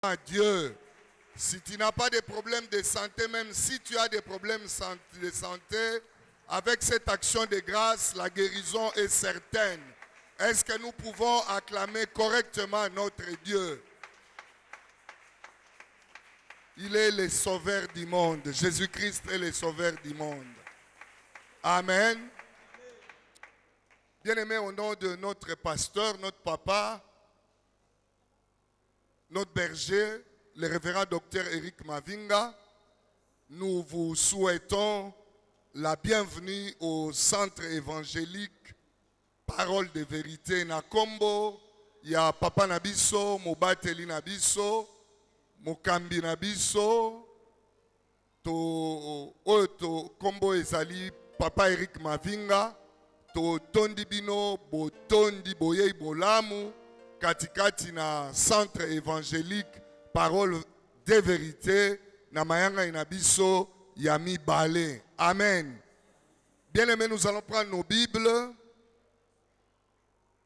à Dieu. Si tu n'as pas de problème de santé, même si tu as des problèmes de santé, avec cette action de grâce, la guérison est certaine. Est-ce que nous pouvons acclamer correctement notre Dieu? Il est le sauveur du monde. Jésus-Christ est le sauveur du monde. Amen. Bien-aimés, au nom de notre pasteur, notre papa, notre berger, le révérend docteur Eric Mavinga, nous vous souhaitons la bienvenue au centre évangélique Parole de vérité Nakombo. Il y a Papa Nabiso, Mobateli Nabiso, Mokambi Nabiso, to Kombo Ezali, Papa Eric Mavinga, to Tondi Bino, Botondi Boye Bolamu, katikati na centre évangélique Parole de vérité na mayanga inabiso yami balé. Amen. Bien-aimés, nous allons prendre nos Bibles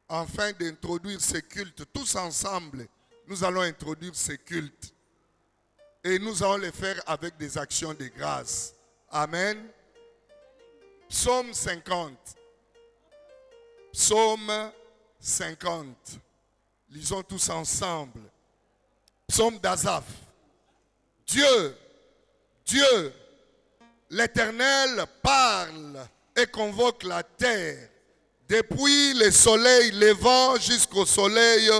afin d'introduire ce culte. Tous ensemble, nous allons introduire ce culte. Et nous allons le faire avec des actions de grâce. Amen. Psaume 50. Psaume 50. Lisons tous ensemble. Psaume d'Asaph. Dieu, l'Éternel parle et convoque la terre, depuis le soleil levant jusqu'au soleil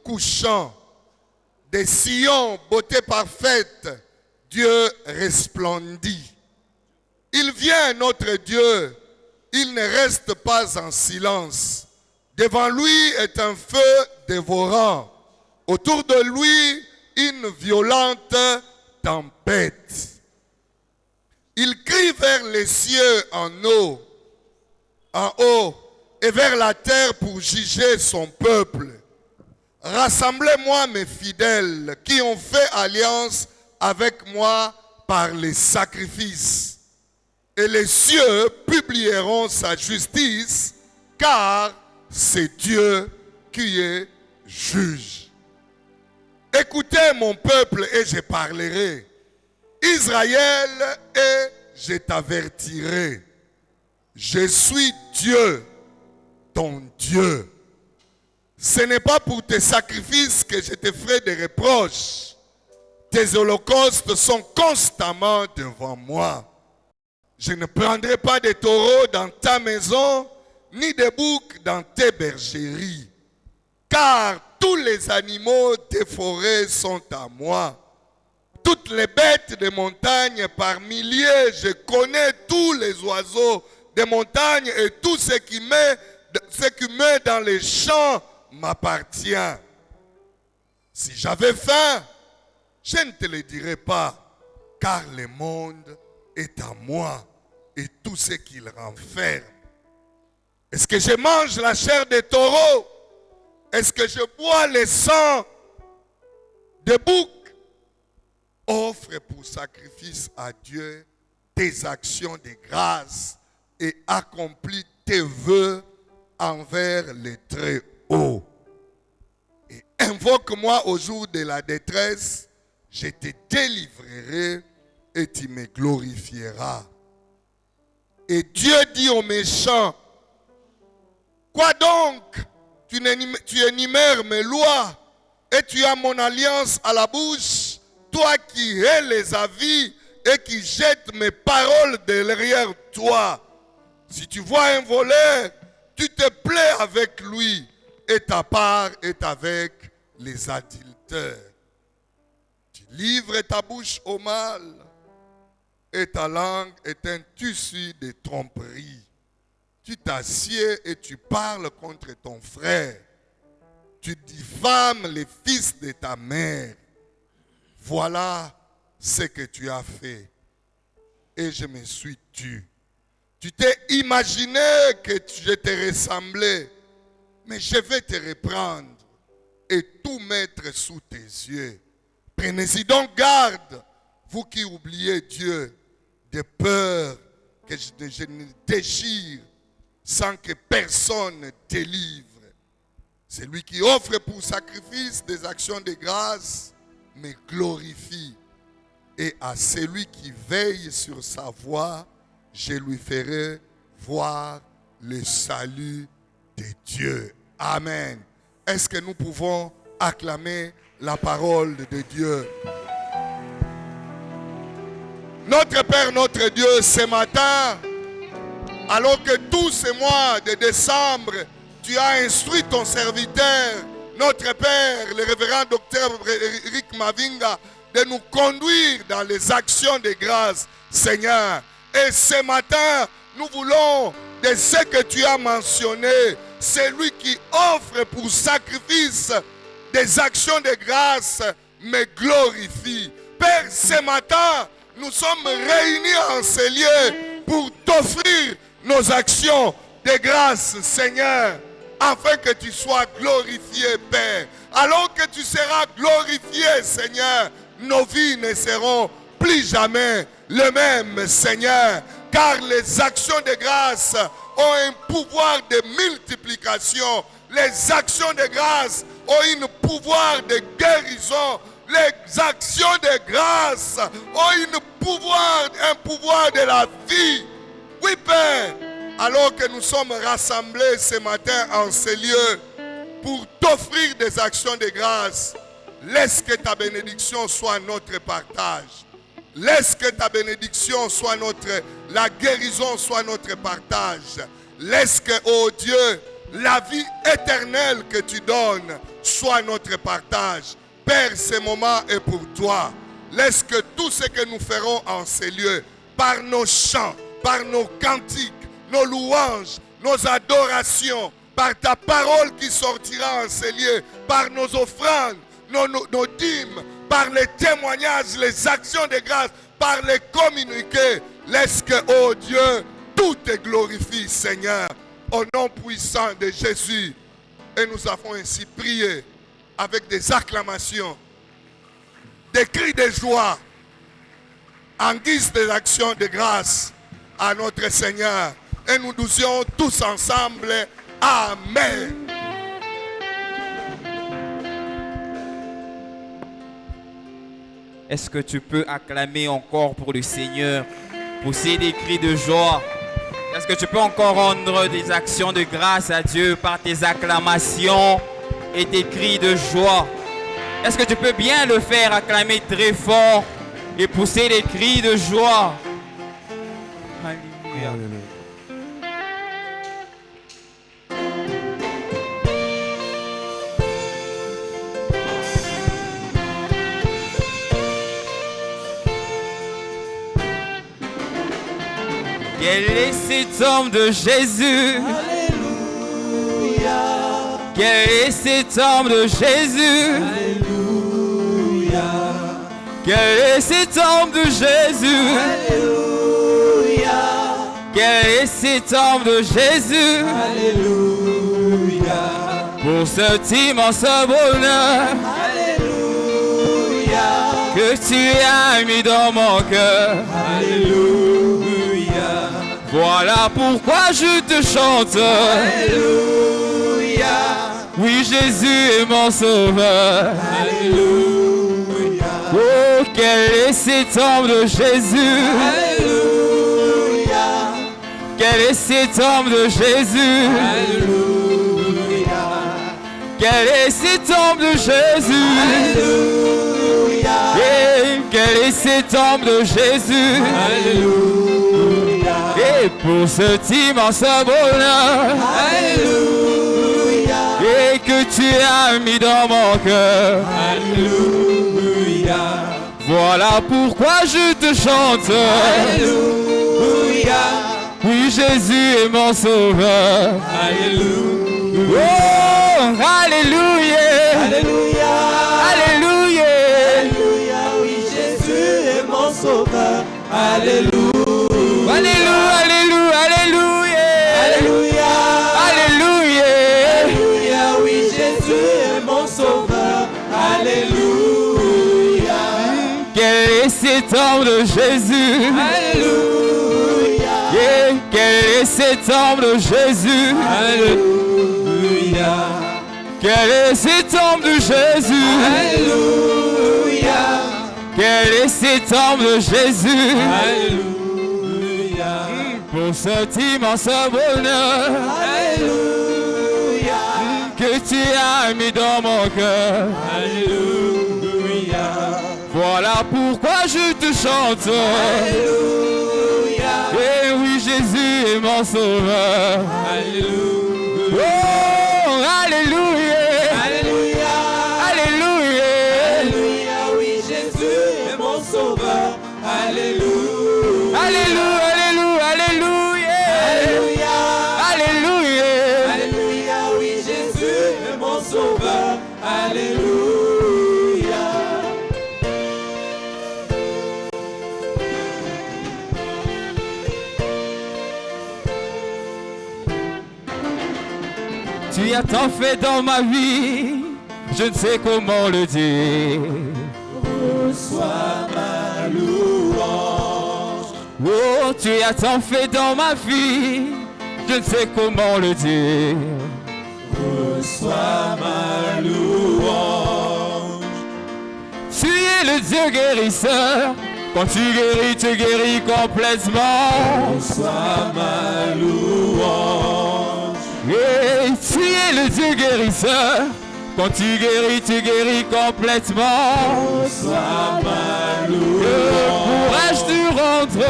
couchant. De Sion, beauté parfaite, Dieu resplendit. Il vient, notre Dieu, il ne reste pas en silence. Devant lui est un feu dévorant. Autour de lui, une violente tempête. Il crie vers les cieux en haut, et vers la terre pour juger son peuple. Rassemblez-moi mes fidèles qui ont fait alliance avec moi par les sacrifices. Et les cieux publieront sa justice, car c'est Dieu qui est juge. Écoutez mon peuple et je parlerai. Israël, et je t'avertirai. Je suis Dieu, ton Dieu. Ce n'est pas pour tes sacrifices que je te ferai des reproches. Tes holocaustes sont constamment devant moi. Je ne prendrai pas de taureaux dans ta maison, ni de boucs dans tes bergeries. Car tous les animaux des forêts sont à moi. Toutes les bêtes des montagnes par milliers, je connais tous les oiseaux des montagnes et tout ce qui meurt dans les champs m'appartient. Si j'avais faim, je ne te le dirais pas, car le monde est à moi et tout ce qu'il renferme. Est-ce que je mange la chair des taureaux? Est-ce que je bois le sang de boucs? Offre pour sacrifice à Dieu tes actions de grâce et accomplis tes vœux envers les Très-Hauts. Et invoque-moi au jour de la détresse, je te délivrerai et tu me glorifieras. Et Dieu dit aux méchants, quoi donc? Tu énumères mes lois et tu as mon alliance à la bouche, toi qui hais les avis et qui jettes mes paroles derrière toi. Si tu vois un voleur, tu te plais avec lui et ta part est avec les adultères. Tu livres ta bouche au mal et ta langue est un tissu de tromperie. Tu t'assieds et tu parles contre ton frère. Tu diffames les fils de ta mère. Voilà ce que tu as fait. Et je me suis tu. Tu t'es imaginé que je te ressemblais. Mais je vais te reprendre et tout mettre sous tes yeux. Prenez-y donc garde, vous qui oubliez Dieu, de peur que je ne déchire sans que personne ne délivre. C'est lui qui offre pour sacrifice des actions de grâce me glorifie. Et à celui qui veille sur sa voie, je lui ferai voir le salut de Dieu. Amen. Est-ce que nous pouvons acclamer la parole de Dieu? Notre Père, notre Dieu, ce matin, alors que tout ce mois de décembre, tu as instruit ton serviteur, notre Père, le révérend docteur Eric Mavinga, de nous conduire dans les actions de grâce, Seigneur. Et ce matin, nous voulons, de ce que tu as mentionné, celui qui offre pour sacrifice des actions de grâce me glorifie. Père, ce matin, nous sommes réunis en ce lieu pour t'offrir nos actions de grâce, Seigneur, afin que tu sois glorifié, Père. Alors que tu seras glorifié, Seigneur, nos vies ne seront plus jamais les mêmes, Seigneur, car les actions de grâce ont un pouvoir de multiplication. Les actions de grâce ont un pouvoir de guérison. Les actions de grâce ont un pouvoir de la vie. Oui, Père, alors que nous sommes rassemblés ce matin en ce lieu pour t'offrir des actions de grâce, laisse que ta bénédiction soit notre partage. Laisse que ta bénédiction soit la guérison soit notre partage. Laisse que, oh Dieu, la vie éternelle que tu donnes soit notre partage. Père, ce moment est pour toi. Laisse que tout ce que nous ferons en ces lieux, par nos chants, par nos cantiques, nos louanges, nos adorations, par ta parole qui sortira en ces lieux, par nos offrandes, nos dîmes, par les témoignages, les actions de grâce, par les communiqués, laisse que, oh Dieu, tout te glorifie, Seigneur, au nom puissant de Jésus. Et nous avons ainsi prié avec des acclamations, des cris de joie, en guise des actions de grâce à notre Seigneur. Et nous disions tous ensemble, Amen. Est-ce que tu peux acclamer encore pour le Seigneur, pousser des cris de joie? Est-ce que tu peux encore rendre des actions de grâce à Dieu par tes acclamations et tes cris de joie? Est-ce que tu peux bien le faire, acclamer très fort et pousser des cris de joie? Alléluia. Alléluia. Quel est cet homme de Jésus? Alléluia. Quel est cet homme de Jésus? Alléluia. Quel est cet homme de Jésus? Alléluia. Quel est cet homme de Jésus? Alléluia. Pour cet immense bonheur Alléluia. que tu as mis dans mon cœur. Alléluia. Voilà pourquoi je te chante. Alléluia. Oui, Jésus est mon sauveur. Alléluia. Oh, quel est cet homme de Jésus? Alléluia. Quel est cet homme de Jésus? Alléluia. Quel est cet homme de Jésus? Alléluia. Et quel est cet homme de Jésus? Alléluia. Et pour cet immense bonheur Alléluia. et que tu as mis dans mon cœur. Alléluia. Voilà pourquoi je te chante. Alléluia. Oui, Jésus est mon sauveur. Alléluia. Oh, alléluia. Alléluia. Alléluia. Alléluia. Oui, Jésus est mon sauveur. Alléluia. Alléluia, alléluia, alléluia. Alléluia. Alléluia. Alléluia. Oui, Jésus est mon sauveur. Alléluia. Quel est cet homme de Jésus? Alléluia. Et quel est cet homme de Jésus? Alléluia. Quel est cet homme de Jésus? Alléluia. Quel est cet homme de Jésus? Alléluia. Pour cet immense bonheur Alléluia. que tu as mis dans mon cœur. Alléluia. Voilà pourquoi je te chante. Alléluia. Et oui, Jésus est mon sauveur. Alléluia. Oh, alléluia. Alléluia. Alléluia. Alléluia. Oui, Jésus est mon sauveur. Alléluia. Alléluia. Alléluia. Alléluia. Alléluia. Alléluia. Oui, Jésus est mon sauveur. Alléluia. Tu as tant fait dans ma vie, je ne sais comment le dire. Reçois ma louange. Oh, tu as tant fait dans ma vie, je ne sais comment le dire. Reçois ma louange. Tu es le Dieu guérisseur, quand tu guéris complètement. Reçois ma louange. Et tu es le Dieu guérisseur, quand tu guéris complètement. Reçois ma Que louange. pourrais-je te rendre?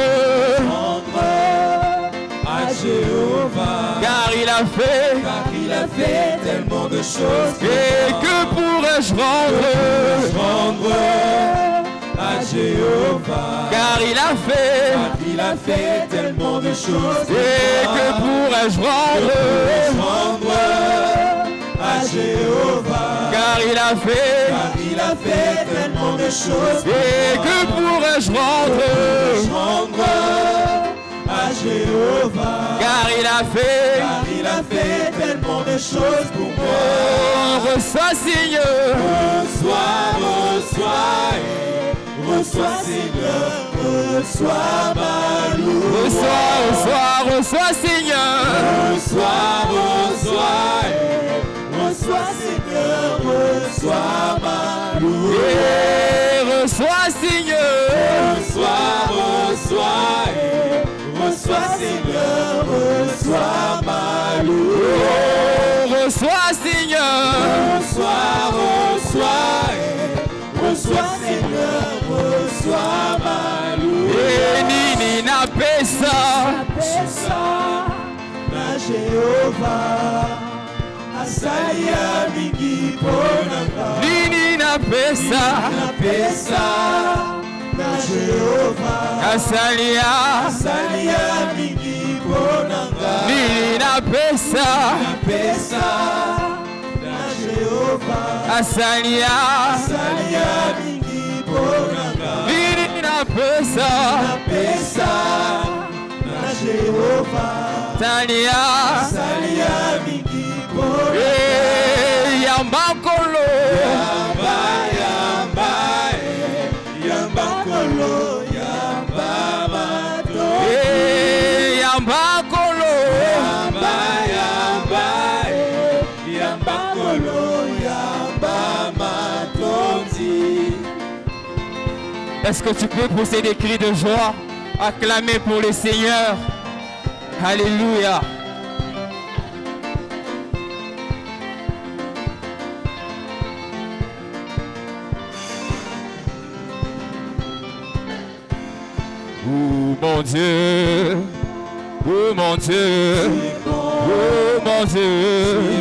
À Jéhovah. Car il a fait. Car il a fait tellement de choses. Et que pourrais-je rendre? Rendre à Jéhovah. Car il a fait. Car il a fait tellement de choses. Et que pourrais-je rendre? Rendre à Jéhovah. Car il a fait. Car il a fait tellement de choses. Et que pourrais-je rendre? Rendre à Jéhovah. Car il a fait. Car il a fait tellement de choses pour moi. Oh, reçois Seigneur. Reçois Seigneur, reçois ma louange. Reçois Seigneur. Reçois Seigneur, reçois ma louange. Et reçois Seigneur. Reçois Seigneur, reçois ma louange. Oh, reçois Seigneur. Reçois Seigneur, reçois ma louange. Et Nini n'a pas ça. Na Jéhovah, asalia mingi ponanga. Nini n'a pas ça. Na pesa, na Jéhovah, Asalia. asalia mingi ponanga. Nini n'a pas ça. Na pesa, na Jéhovah, Asalia. asalia mingi ponanga. Nini n'a pas ça. Na pesa, na Jéhovah, Talia. asalia mingi ponanga. Eh, Yambakolo. Yamba kolo, yamba mato. Eh, Yambakolo. Yamba kolo, yamba matondi. Est-ce que tu peux pousser des cris de joie, acclamer pour le Seigneur? Alléluia. Oh mon Dieu, oh mon Dieu, oh mon Dieu,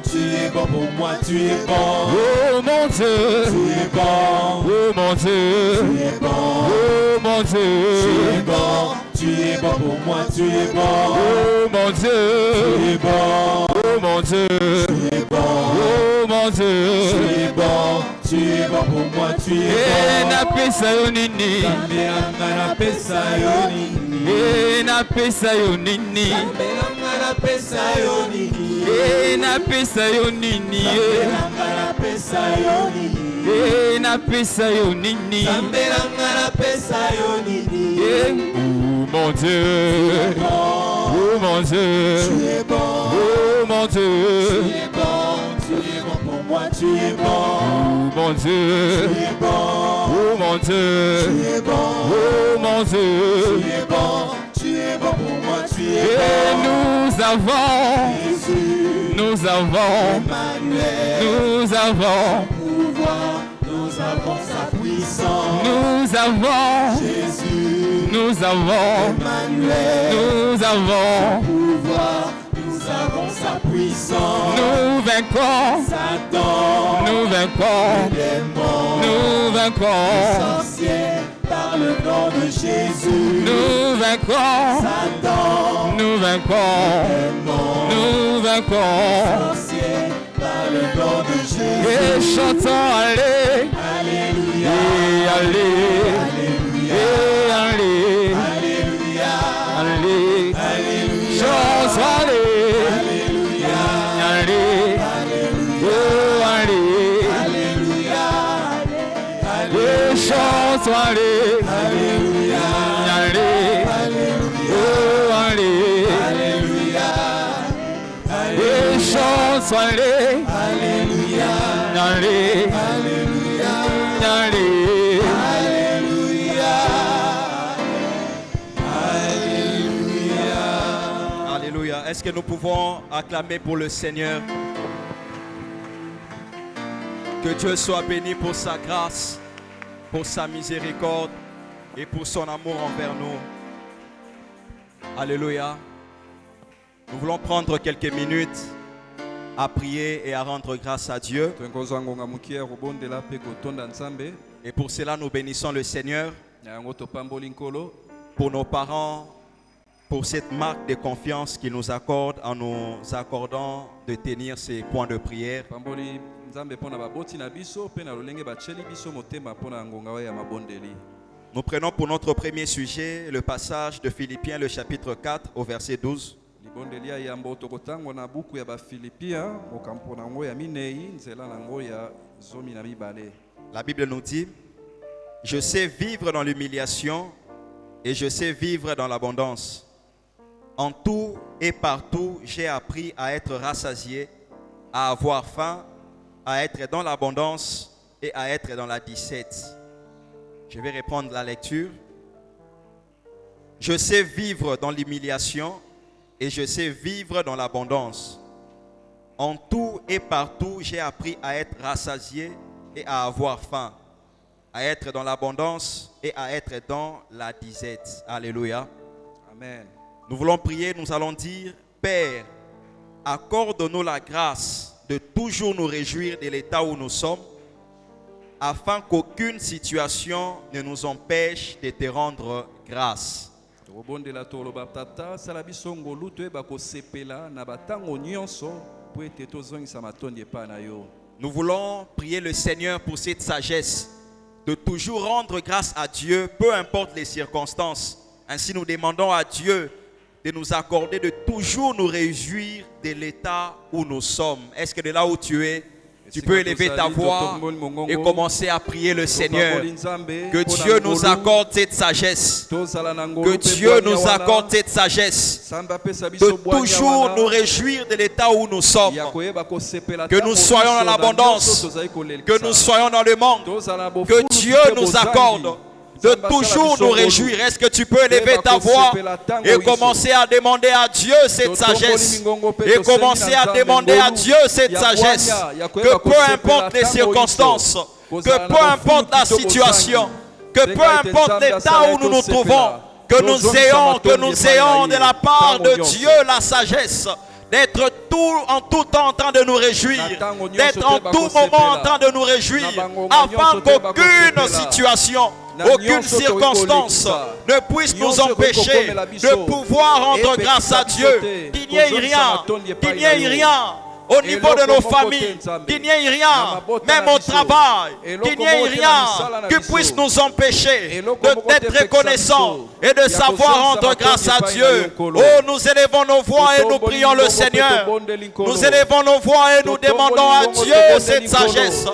Tu es bon pour moi, tu es bon. oh mon Dieu, Tu es bon, oh mon Dieu, tu es bon. oh mon Tu es Dieu, bon, tu es bon pour moi, tu es bon. oh mon Tu Dieu, es bon, oh mon Dieu, tu es bon. oh mon Tu Dieu. es bon, tu es bon pour moi, tu es Eh, bon. na pesa yo nini? Tambelanga na pesa yo nini. Eh, na pesa yo nini? Tambelanga na pesa yo nini. Eh, na pesa yo nini? Tambelanga na pesa yo nini. Eh, na pesa yo nini? Tambelanga na pesa yo nini. Eh, oh mon Dieu, oh mon Tu Dieu, es bon, oh mon tu Dieu, es bon pour moi, tu es bon. oh mon Tu Dieu, es bon, oh mon mon Dieu. Tu es bon. Oh mon Dieu. Tu es bon. Tu es bon pour moi. Tu es Et bon. nous avons, Jésus. nous avons, Emmanuel. nous avons, Pouvoir. Nous avons sa puissance. nous avons, Jésus. nous avons, Emmanuel. nous avons, Pouvoir. Nous avons sa puissance. nous vaincons, Satan. nous vaincons, Démons. nous vaincons, Sorcier. Par le nom de Jésus. nous vaincons, Satan. nous vaincons, Démons. nous vaincons. Sorcier. Par le nom de Jésus. Et chantons, allez, Alléluia. et allez, Alléluia. et allez, Alléluia. allez, Alléluia. chantons, allez, Alléluia. allez, oh, allez, Alléluia. et chantons, allez, Alléluia. allez, oh, allez, Alléluia. et chantons, allez, Alléluia. allez, Alléluia. allez. Alléluia. Est-ce que nous pouvons acclamer pour le Seigneur? Que Dieu soit béni pour sa grâce, pour sa miséricorde et pour son amour envers nous. Alléluia. Nous voulons prendre quelques minutes à prier et à rendre grâce à Dieu. Et pour cela, nous bénissons le Seigneur pour nos parents, pour cette marque de confiance qu'il nous accorde en nous accordant de tenir ces points de prière. Nous prenons pour notre premier sujet le passage de Philippiens, le chapitre 4, au verset 12. La Bible nous dit: je sais vivre dans l'humiliation et je sais vivre dans l'abondance. En tout et partout, j'ai appris à être rassasié, à avoir faim, à être dans l'abondance et à être dans la disette. Je vais reprendre la lecture. Je sais vivre dans l'humiliation et je sais vivre dans l'abondance. En tout et partout, j'ai appris à être rassasié et à avoir faim, à être dans l'abondance et à être dans la disette. Alléluia. Amen. Nous voulons prier, nous allons dire: Père, accorde-nous la grâce de toujours nous réjouir de l'état où nous sommes, afin qu'aucune situation ne nous empêche de te rendre grâce. Nous voulons prier le Seigneur pour cette sagesse de toujours rendre grâce à Dieu, peu importe les circonstances. Ainsi, nous demandons à Dieu de nous accorder de toujours nous réjouir de l'état où nous sommes. Est-ce que de là où tu es, tu peux élever ta voix et commencer à prier le Seigneur? Que Dieu nous accorde cette sagesse. Que Dieu nous accorde cette sagesse de toujours nous réjouir de l'état où nous sommes. Que nous soyons dans l'abondance, que nous soyons dans le manque. Que Dieu nous accorde de toujours nous réjouir. Est-ce que tu peux élever ta voix et commencer à demander à Dieu cette sagesse? Et commencer à demander à Dieu cette sagesse. Que peu importe les circonstances, que peu importe la situation, que peu importe l'état où nous nous trouvons, que nous ayons de la part de Dieu la sagesse d'être en tout temps en train de nous réjouir, d'être en tout moment en train de nous réjouir, afin qu'aucune situation, aucune circonstance ne puisse nous empêcher de pouvoir rendre grâce à Dieu. Qu'il n'y ait rien au niveau de nos familles, qu'il n'y ait rien, même au travail, qu'il n'y ait rien qui puisse nous empêcher d'être reconnaissants et de savoir rendre grâce à Dieu. Oh, nous élevons nos voix et nous prions le Seigneur. Nous élevons nos voix et nous demandons à Dieu cette sagesse.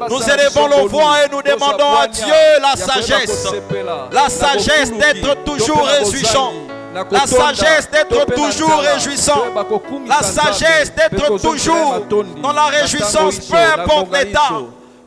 Nous élevons nos voix et nous demandons à Dieu la sagesse d'être toujours réjouissant. La sagesse d'être toujours réjouissant. La sagesse d'être toujours dans la réjouissance, peu importe l'état,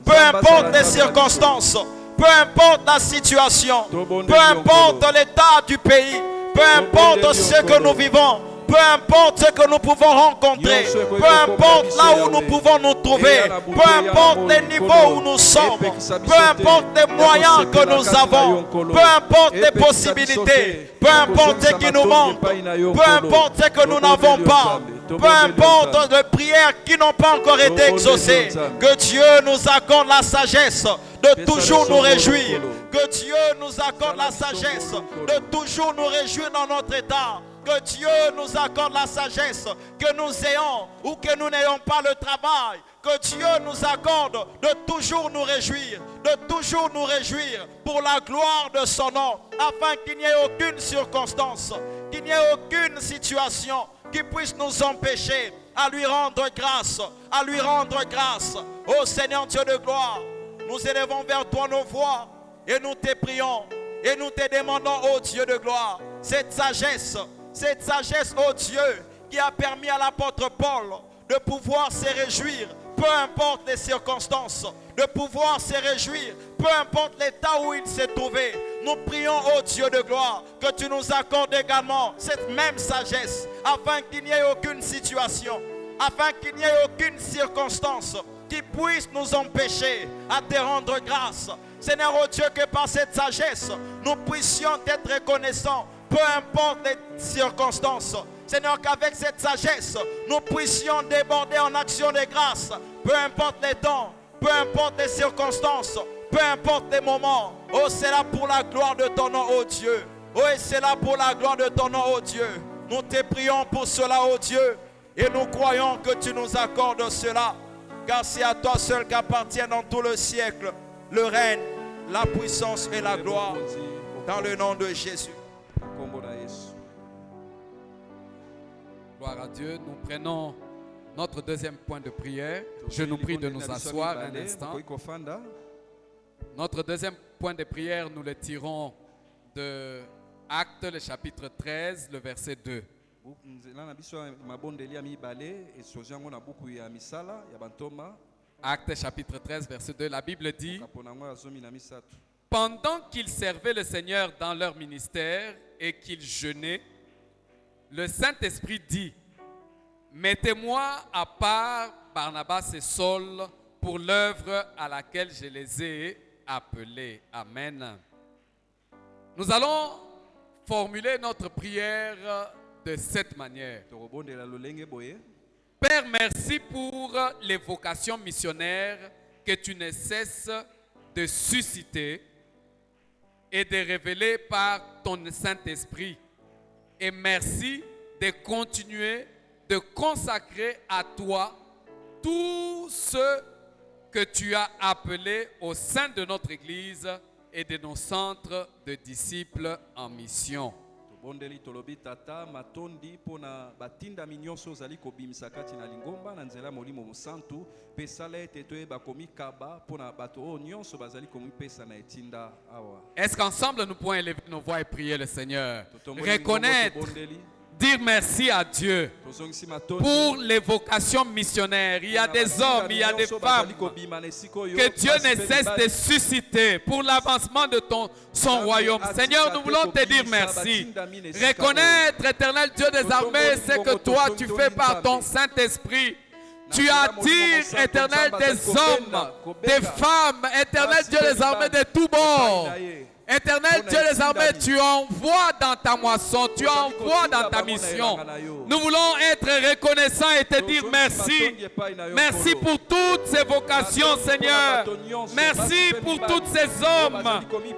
peu importe les circonstances, peu importe la situation, peu importe l'état du pays, peu importe ce que nous vivons, peu importe ce que nous pouvons rencontrer, peu importe là où nous pouvons nous trouver, peu importe les niveaux où nous sommes, peu importe les moyens que nous avons, peu importe les possibilités, peu importe ce qui nous manque, peu importe ce que nous n'avons pas, peu importe les prières qui n'ont pas encore été exaucées, que Dieu nous accorde la sagesse de toujours nous réjouir, que Dieu nous accorde la sagesse de toujours nous réjouir dans notre état. Que Dieu nous accorde la sagesse, que nous ayons ou que nous n'ayons pas le travail. Que Dieu nous accorde de toujours nous réjouir, pour la gloire de son nom, afin qu'il n'y ait aucune circonstance, qu'il n'y ait aucune situation qui puisse nous empêcher à lui rendre grâce, Ô Seigneur Dieu de gloire, nous élevons vers toi nos voix et nous te prions et nous te demandons, ô Dieu de gloire, cette sagesse, ô Dieu, qui a permis à l'apôtre Paul de pouvoir se réjouir, peu importe les circonstances, de pouvoir se réjouir, peu importe l'état où il s'est trouvé. Nous prions, ô Dieu de gloire, que tu nous accordes également cette même sagesse, afin qu'il n'y ait aucune situation, afin qu'il n'y ait aucune circonstance qui puisse nous empêcher à te rendre grâce. Seigneur, ô Dieu, que par cette sagesse, nous puissions être reconnaissants, peu importe les circonstances. Seigneur, qu'avec cette sagesse, nous puissions déborder en action de grâce, peu importe les temps, peu importe les circonstances, peu importe les moments. Oh, c'est là pour la gloire de ton nom, ô Dieu. Oh, et c'est là pour la gloire de ton nom, ô Dieu. Nous te prions pour cela, ô Dieu, et nous croyons que tu nous accordes cela, car c'est à toi seul qu'appartiennent dans tout le siècle le règne, la puissance et la gloire, dans le nom de Jésus. Gloire à Dieu. Nous prenons notre deuxième point de prière. Je nous prie de nous asseoir un instant. Notre deuxième point de prière, nous le tirons de Actes, le chapitre 13, le verset 2. Actes chapitre 13, verset 2, la Bible dit: pendant qu'ils servaient le Seigneur dans leur ministère et qu'ils jeûnaient, le Saint-Esprit dit: mettez-moi à part Barnabas et Saul pour l'œuvre à laquelle je les ai appelés. Amen. Nous allons formuler notre prière de cette manière. Père, merci pour les vocations missionnaires que tu ne cesses de susciter et de révéler par ton Saint-Esprit. Et merci de continuer de consacrer à toi tous ceux que tu as appelés au sein de notre Église et de nos centres de disciples en mission. Est-ce qu'ensemble nous pouvons élever nos voix et prier le Seigneur? Reconnaître, dire merci à Dieu pour les vocations missionnaires. Il y a des hommes, il y a des femmes que Dieu ne cesse de susciter pour l'avancement de son royaume. Seigneur, nous voulons te dire merci. Reconnaître, éternel Dieu des armées, ce que toi tu fais par ton Saint-Esprit. Tu attires, éternel, des hommes, des femmes, éternel Dieu des armées de tous bords. Éternel Dieu des armées, tu envoies dans ta moisson, tu envoies dans ta mission. Nous voulons être reconnaissants et te dire merci. Merci pour toutes ces vocations, Seigneur. Merci pour tous ces hommes.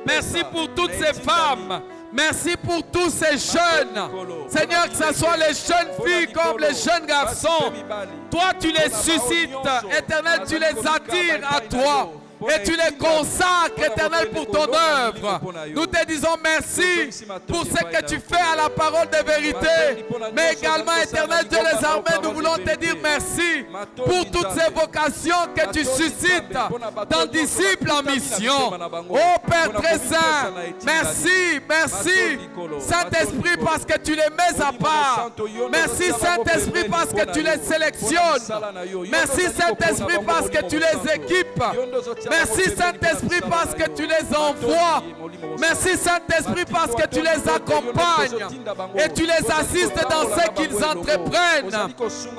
Merci pour toutes ces femmes. Merci pour tous ces jeunes. Seigneur, que ce soit les jeunes filles comme les jeunes garçons. Toi, tu les suscites. Éternel, tu les attires à toi. Et tu les consacres, éternel, pour ton œuvre. Nous te disons merci pour ce que tu fais à la parole de vérité. Mais également, éternel Dieu des armées, nous voulons te dire merci pour toutes ces vocations que tu suscites dans disciples en mission. Oh Père très saint, merci, merci Saint-Esprit parce que tu les mets à part. Merci Saint-Esprit parce que tu les sélectionnes. Merci Saint-Esprit parce que tu les équipes. Merci Saint-Esprit parce que tu les envoies. Merci Saint-Esprit parce que tu les accompagnes et tu les assistes dans ce qu'ils entreprennent.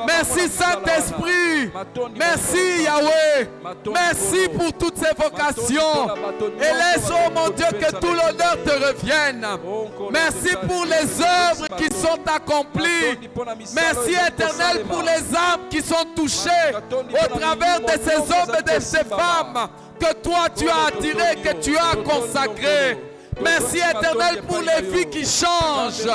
Merci Saint-Esprit. Merci Yahweh. Merci pour toutes ces vocations. Et laisse, oh mon Dieu, que tout l'honneur te revienne. Merci pour les œuvres qui sont accomplies. Merci Éternel pour les âmes qui sont touchées au travers de ces hommes et de ces femmes que toi tu as attirés, que tu as consacrés. Merci Éternel pour les vies qui changent.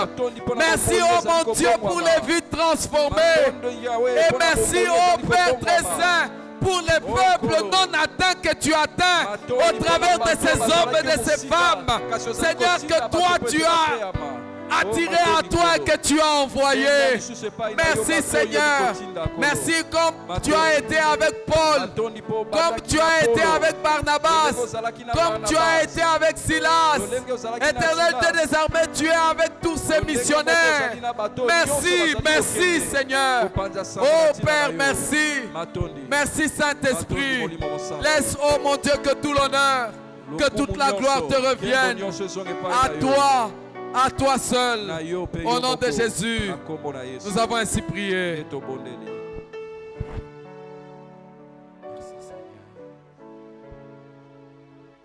Merci oh mon Dieu pour les vies transformées. Et merci oh Père très saint pour les peuples non atteints que tu atteins au travers de ces hommes et de ces femmes. Seigneur, que toi tu as attiré à toi et que tu as envoyé. Merci Seigneur. Merci comme tu as été avec Paul, comme tu as été avec Barnabas, comme tu as été avec Silas. Éternel de désarmé, tu es avec tous ces missionnaires. Merci, merci Seigneur. Oh Père, merci. Merci Saint-Esprit. Laisse, oh mon Dieu, que tout l'honneur, que toute la gloire te revienne. À toi seul, au nom de Jésus, nous avons ainsi prié.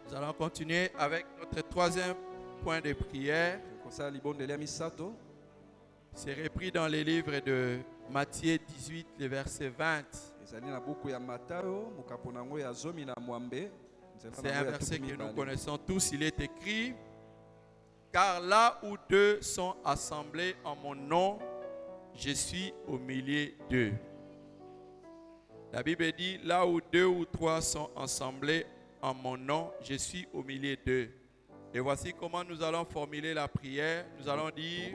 Nous allons continuer avec notre troisième point de prière. C'est repris dans les livres de Matthieu 18, le verset 20. C'est un verset que nous connaissons tous. Il est écrit: car là où deux sont assemblés en mon nom, je suis au milieu d'eux. La Bible dit, là où deux ou trois sont assemblés en mon nom, je suis au milieu d'eux. Et voici comment nous allons formuler la prière. Nous allons dire: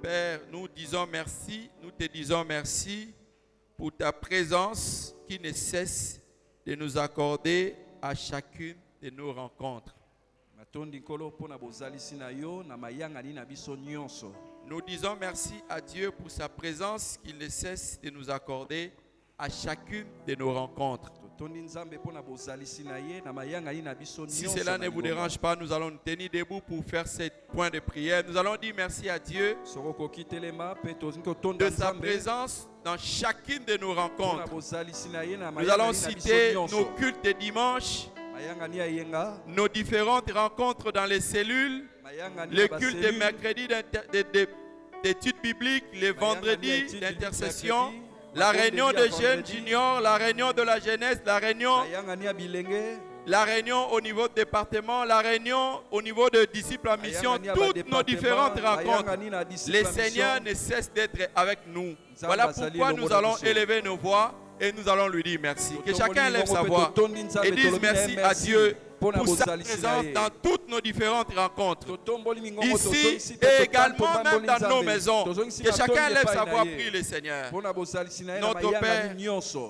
Père, nous disons merci, nous te disons merci pour ta présence qui ne cesse de nous accorder à chacune de nos rencontres. Nous disons merci à Dieu pour sa présence qu'il ne cesse de nous accorder à chacune de nos rencontres. Si cela ne vous dérange pas, nous allons nous tenir debout pour faire ce point de prière. Nous allons dire merci à Dieu de sa présence dans chacune de nos rencontres. Nous allons citer nos cultes de dimanche, nos différentes rencontres dans les cellules, le culte de mercredi d'études bibliques, les vendredis d'intercession, la réunion de jeunes juniors, la réunion de la jeunesse, la réunion au niveau du département, la réunion au niveau de disciples en mission, toutes nos différentes rencontres. Le Seigneur ne cesse d'être avec nous. Voilà pourquoi nous allons élever nos voix et nous allons lui dire merci. Que chacun lève sa voix et dise merci à Dieu pour sa présence dans toutes nos différentes rencontres. Ici et également même dans nos maisons. Que chacun lève sa voix, prie le Seigneur. Notre Père,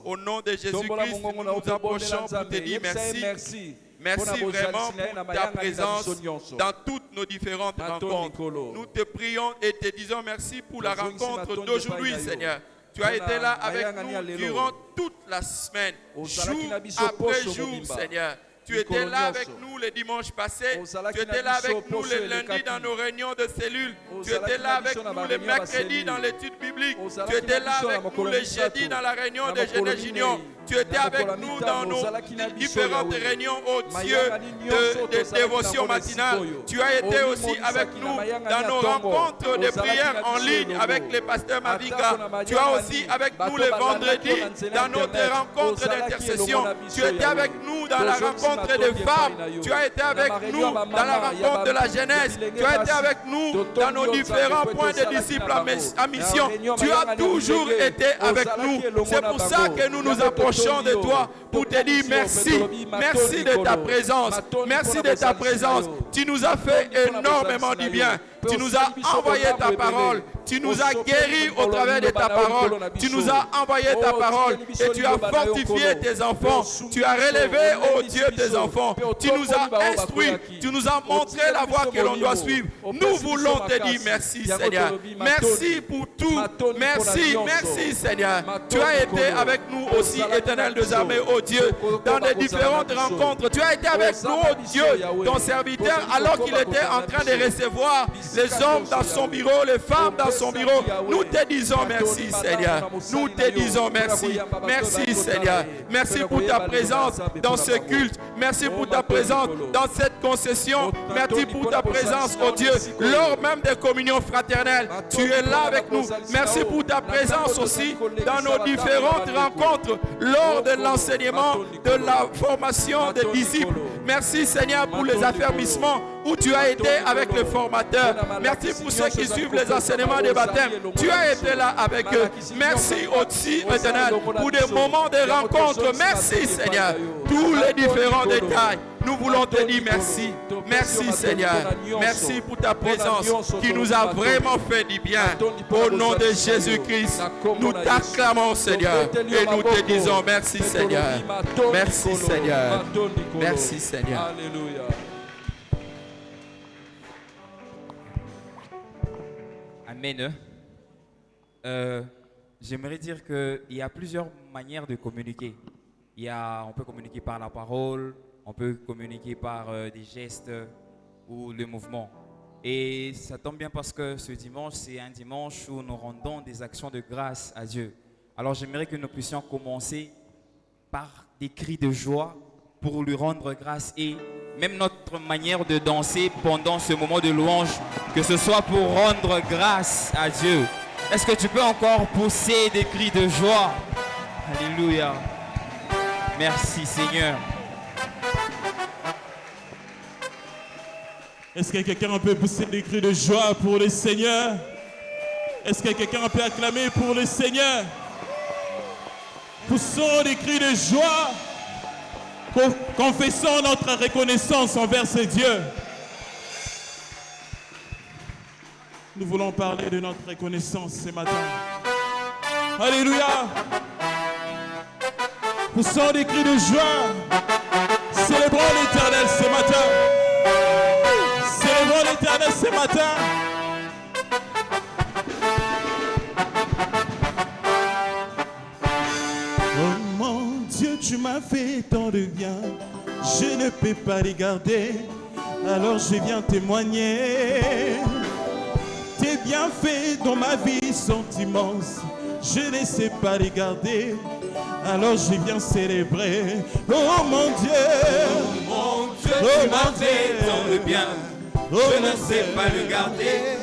au nom de Jésus-Christ, nous nous approchons pour te dire merci. Merci vraiment pour ta présence dans toutes nos différentes rencontres. Nous te prions et te disons merci pour la rencontre d'aujourd'hui, Seigneur. Tu as été là avec nous durant toute la semaine, jour après jour, Seigneur. Tu étais là avec nous le dimanche passé. Tu étais là avec nous le lundi dans nos réunions de cellules. Tu étais là avec nous le mercredi dans l'étude biblique. Tu étais là avec nous le jeudi dans la réunion de jeunesse junior. Tu étais avec nous dans nos différentes réunions, oh Dieu, de dévotion matinale. Tu as été aussi avec nous dans nos rencontres de prière en ligne avec le pasteur Mavika. Tu as aussi avec nous le vendredi dans notre rencontre d'intercession. Tu étais avec nous dans la rencontre des femmes. Tu as été avec nous dans la rencontre de la jeunesse. Tu as été avec nous dans nos différents points de disciples à mission. Tu as toujours été avec nous. C'est pour ça que nous nous approchons de toi pour te dire merci. Merci de ta présence. Merci de ta présence. Tu nous as fait énormément du bien. Tu nous as envoyé ta parole. Tu nous as guéris au travers de ta parole. Tu nous as envoyé ta parole et tu as fortifié tes enfants. Tu as relevé, oh Dieu, tes enfants. Tu nous as instruits. Tu nous as montré la voie que l'on doit suivre. Nous voulons te dire merci, Seigneur. Merci pour tout. Merci, merci, Seigneur. Tu as été avec nous aussi, Éternel des armées, oh Dieu, dans les différentes rencontres. Tu as été avec nous, oh Dieu, ton serviteur, alors qu'il était en train de recevoir les hommes dans son bureau, les femmes dans son bureau. Nous te disons merci, Seigneur. Nous te disons merci. Merci, Seigneur. Merci pour ta présence dans ce culte. Merci pour ta présence dans cette concession. Merci pour ta présence, oh Dieu, lors même des communions fraternelles. Tu es là avec nous. Merci pour ta présence aussi dans nos différentes rencontres, lors de l'enseignement, de la formation des disciples. Merci, Seigneur, pour les affermissements où tu as été avec le formateur. Merci pour ceux qui suivent les enseignements des baptêmes. Tu as été là avec eux. Merci aussi, Éternel, pour des moments de rencontre. Merci, Seigneur. Tous les différents détails. Nous voulons te dire merci. Merci, Seigneur. Merci pour ta présence qui nous a vraiment fait du bien. Au nom de Jésus-Christ, nous t'acclamons, Seigneur. Et nous te disons merci, Seigneur. Merci, Seigneur. Merci, Seigneur. Alléluia. Amen. J'aimerais dire qu'il y a plusieurs manières de communiquer. On peut communiquer par la parole, on peut communiquer par des gestes ou le mouvement. Et ça tombe bien parce que ce dimanche, c'est un dimanche où nous rendons des actions de grâce à Dieu. Alors j'aimerais que nous puissions commencer par des cris de joie pour lui rendre grâce et même notre manière de danser pendant ce moment de louange, que ce soit pour rendre grâce à Dieu. Est-ce que tu peux encore pousser des cris de joie? Alléluia. Merci, Seigneur. Est-ce que quelqu'un peut pousser des cris de joie pour le Seigneur? Est-ce que quelqu'un peut acclamer pour le Seigneur? Poussons des cris de joie, confessons notre reconnaissance envers ce Dieu. Nous voulons parler de notre reconnaissance ce matin. Alléluia. Poussons des cris de joie. Célébrons l'Éternel ce matin. Célébrons l'Éternel ce matin. Oh mon Dieu, tu m'as fait tant de bien. Je ne peux pas regarder. Alors je viens témoigner. Tes bienfaits dans ma vie sont immenses. Je ne sais pas regarder. Alors je viens célébrer. Oh mon Dieu, tu m'as fait tant de bien. Je ne sais pas le garder.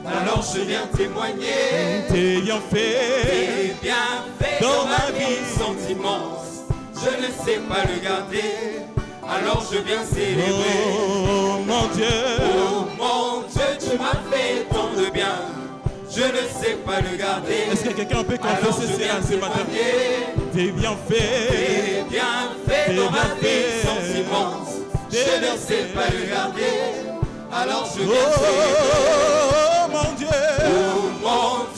Alors je viens témoigner. Tes bienfaits dans ma vie sont immenses. Je ne sais pas le garder. Alors je viens célébrer. Oh mon Dieu, tu m'as fait tant de bien. Je ne sais pas le garder. Est-ce que quelqu'un peut confesser cela ce matin? Tes bienfaits dans ma vie sont immenses. Je ne sais pas le garder. Alors je viens célébrer. Oh mon Dieu,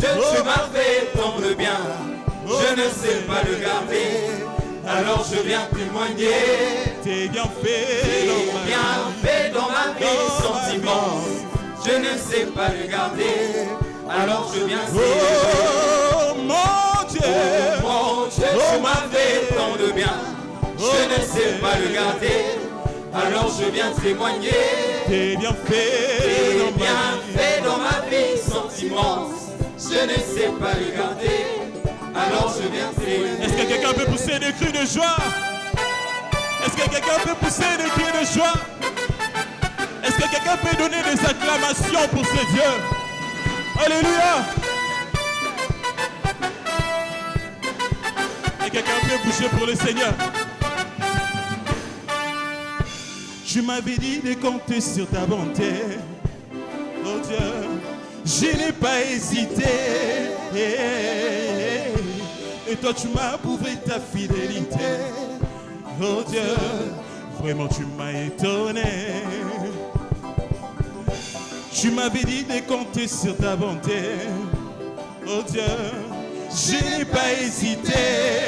tu m'as fait tant de bien. Je ne sais pas le garder. Alors je viens témoigner. Tes bienfaits dans ma vie sont immenses. Je ne sais pas le garder. Alors je viens célébrer. Oh mon Dieu, tu m'as fait tant de bien. Je ne sais pas le garder. Alors je viens témoigner. Tes bienfaits dans ma vie sont immenses. Je ne sais pas le garder. Alors je viens témoigner. Est-ce que quelqu'un peut pousser des cris de joie? Est-ce que quelqu'un peut pousser des cris de joie? Est-ce que quelqu'un peut donner des acclamations pour ce Dieu? Alléluia! Et quelqu'un peut bouger pour le Seigneur? Tu m'avais dit de compter sur ta bonté. Oh Dieu, je n'ai pas hésité. Et toi tu m'as prouvé ta fidélité. Oh Dieu, vraiment tu m'as étonné. Tu m'avais dit de compter sur ta bonté. Oh Dieu, je n'ai pas hésité.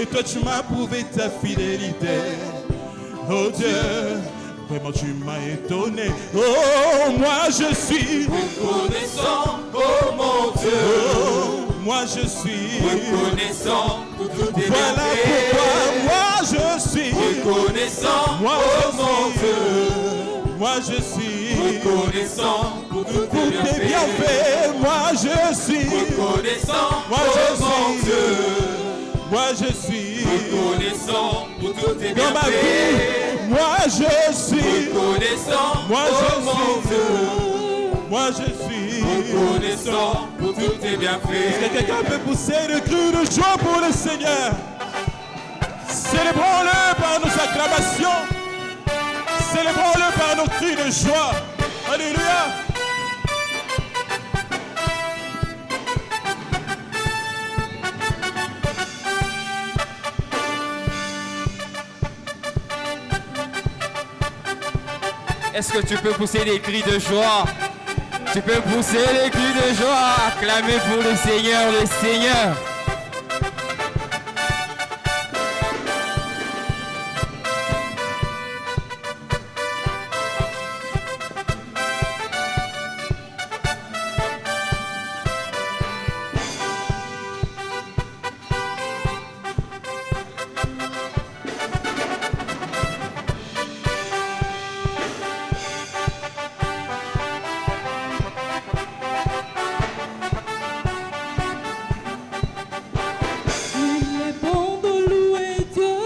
Et toi tu m'as prouvé ta fidélité. Oh Dieu, vraiment tu m'as étonné. Oh, moi je suis reconnaissant, oh mon Dieu. Oh, moi je suis reconnaissant pour tout tes voilà bienfaits. pourquoi moi je suis reconnaissant, moi oh mon Dieu. Moi je suis reconnaissant pour tous tes bienfaits. bienfaits. Moi je suis reconnaissant, moi oh je mon suis Dieu. moi je suis reconnaissant pour tous tes dans ma vie. bienfaits. Moi je suis reconnaissant, moi oh je mon suis Dieu. moi je suis reconnaissant pour tous tes Est-ce bienfaits. que quelqu'un peut pousser le cri de joie pour le Seigneur? Célébrons-le par nos acclamations. Célébrons-le par nos cris de joie. Alléluia. Est-ce que tu peux pousser des cris de joie? Tu peux pousser des cris de joie, acclamer pour le Seigneur, le Seigneur.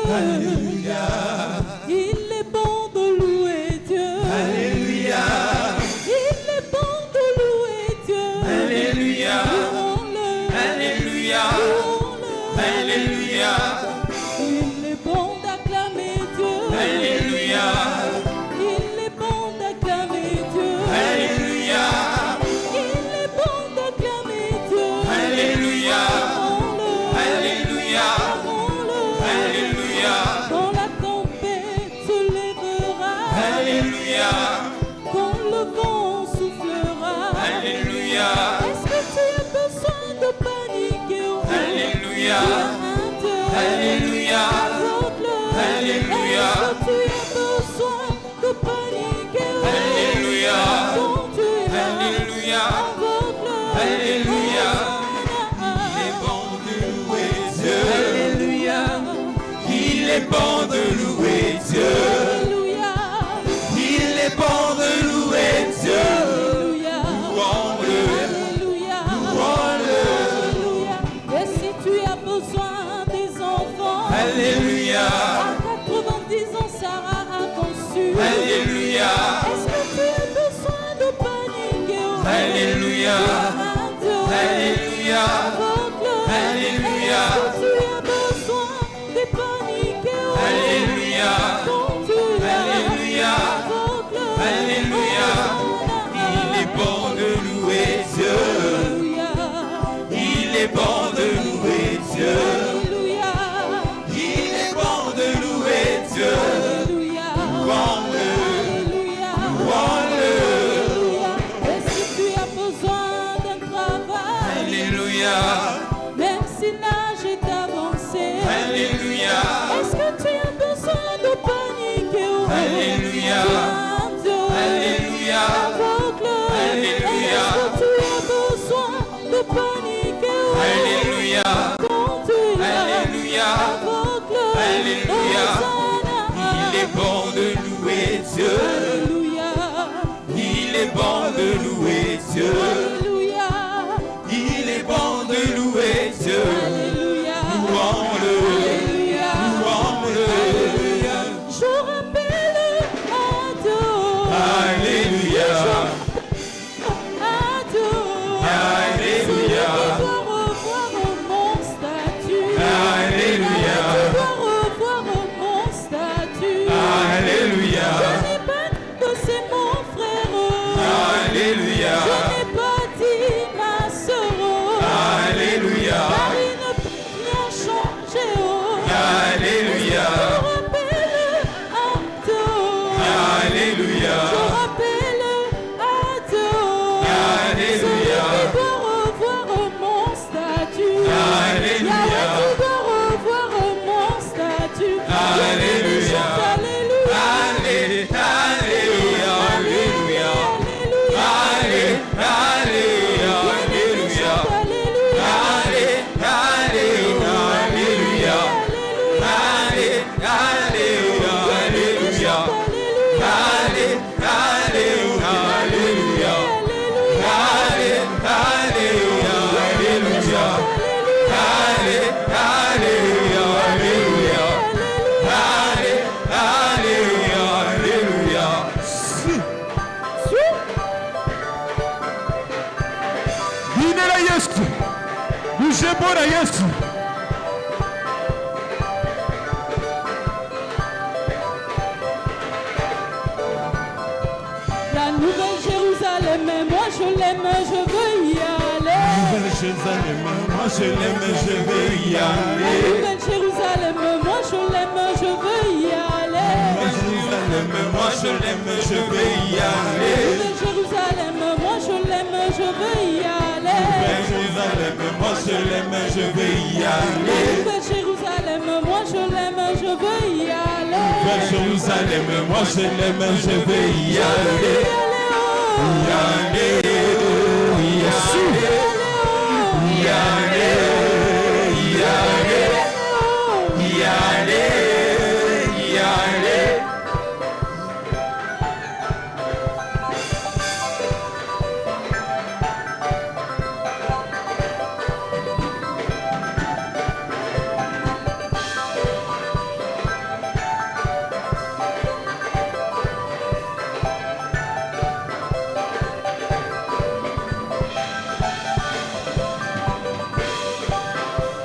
Alléluia. La nouvelle Jérusalem, moi je l'aime, je veux y aller. Nouvelle Jérusalem, moi je l'aime, je veux y aller. La nouvelle Jérusalem, moi je l'aime, je veux y aller. Jérusalem, moi je l'aime, je veux y aller. Nouvelle Jérusalem, moi je l'aime, je veux y aller. Jérusalem, moi je l'aime, je veux y aller. Nouvelle Jérusalem, moi je l'aime, je veux y aller. Jérusalem, moi je l'aime, je veux y aller. Y aller, y aller, y aller, y aller, y aller.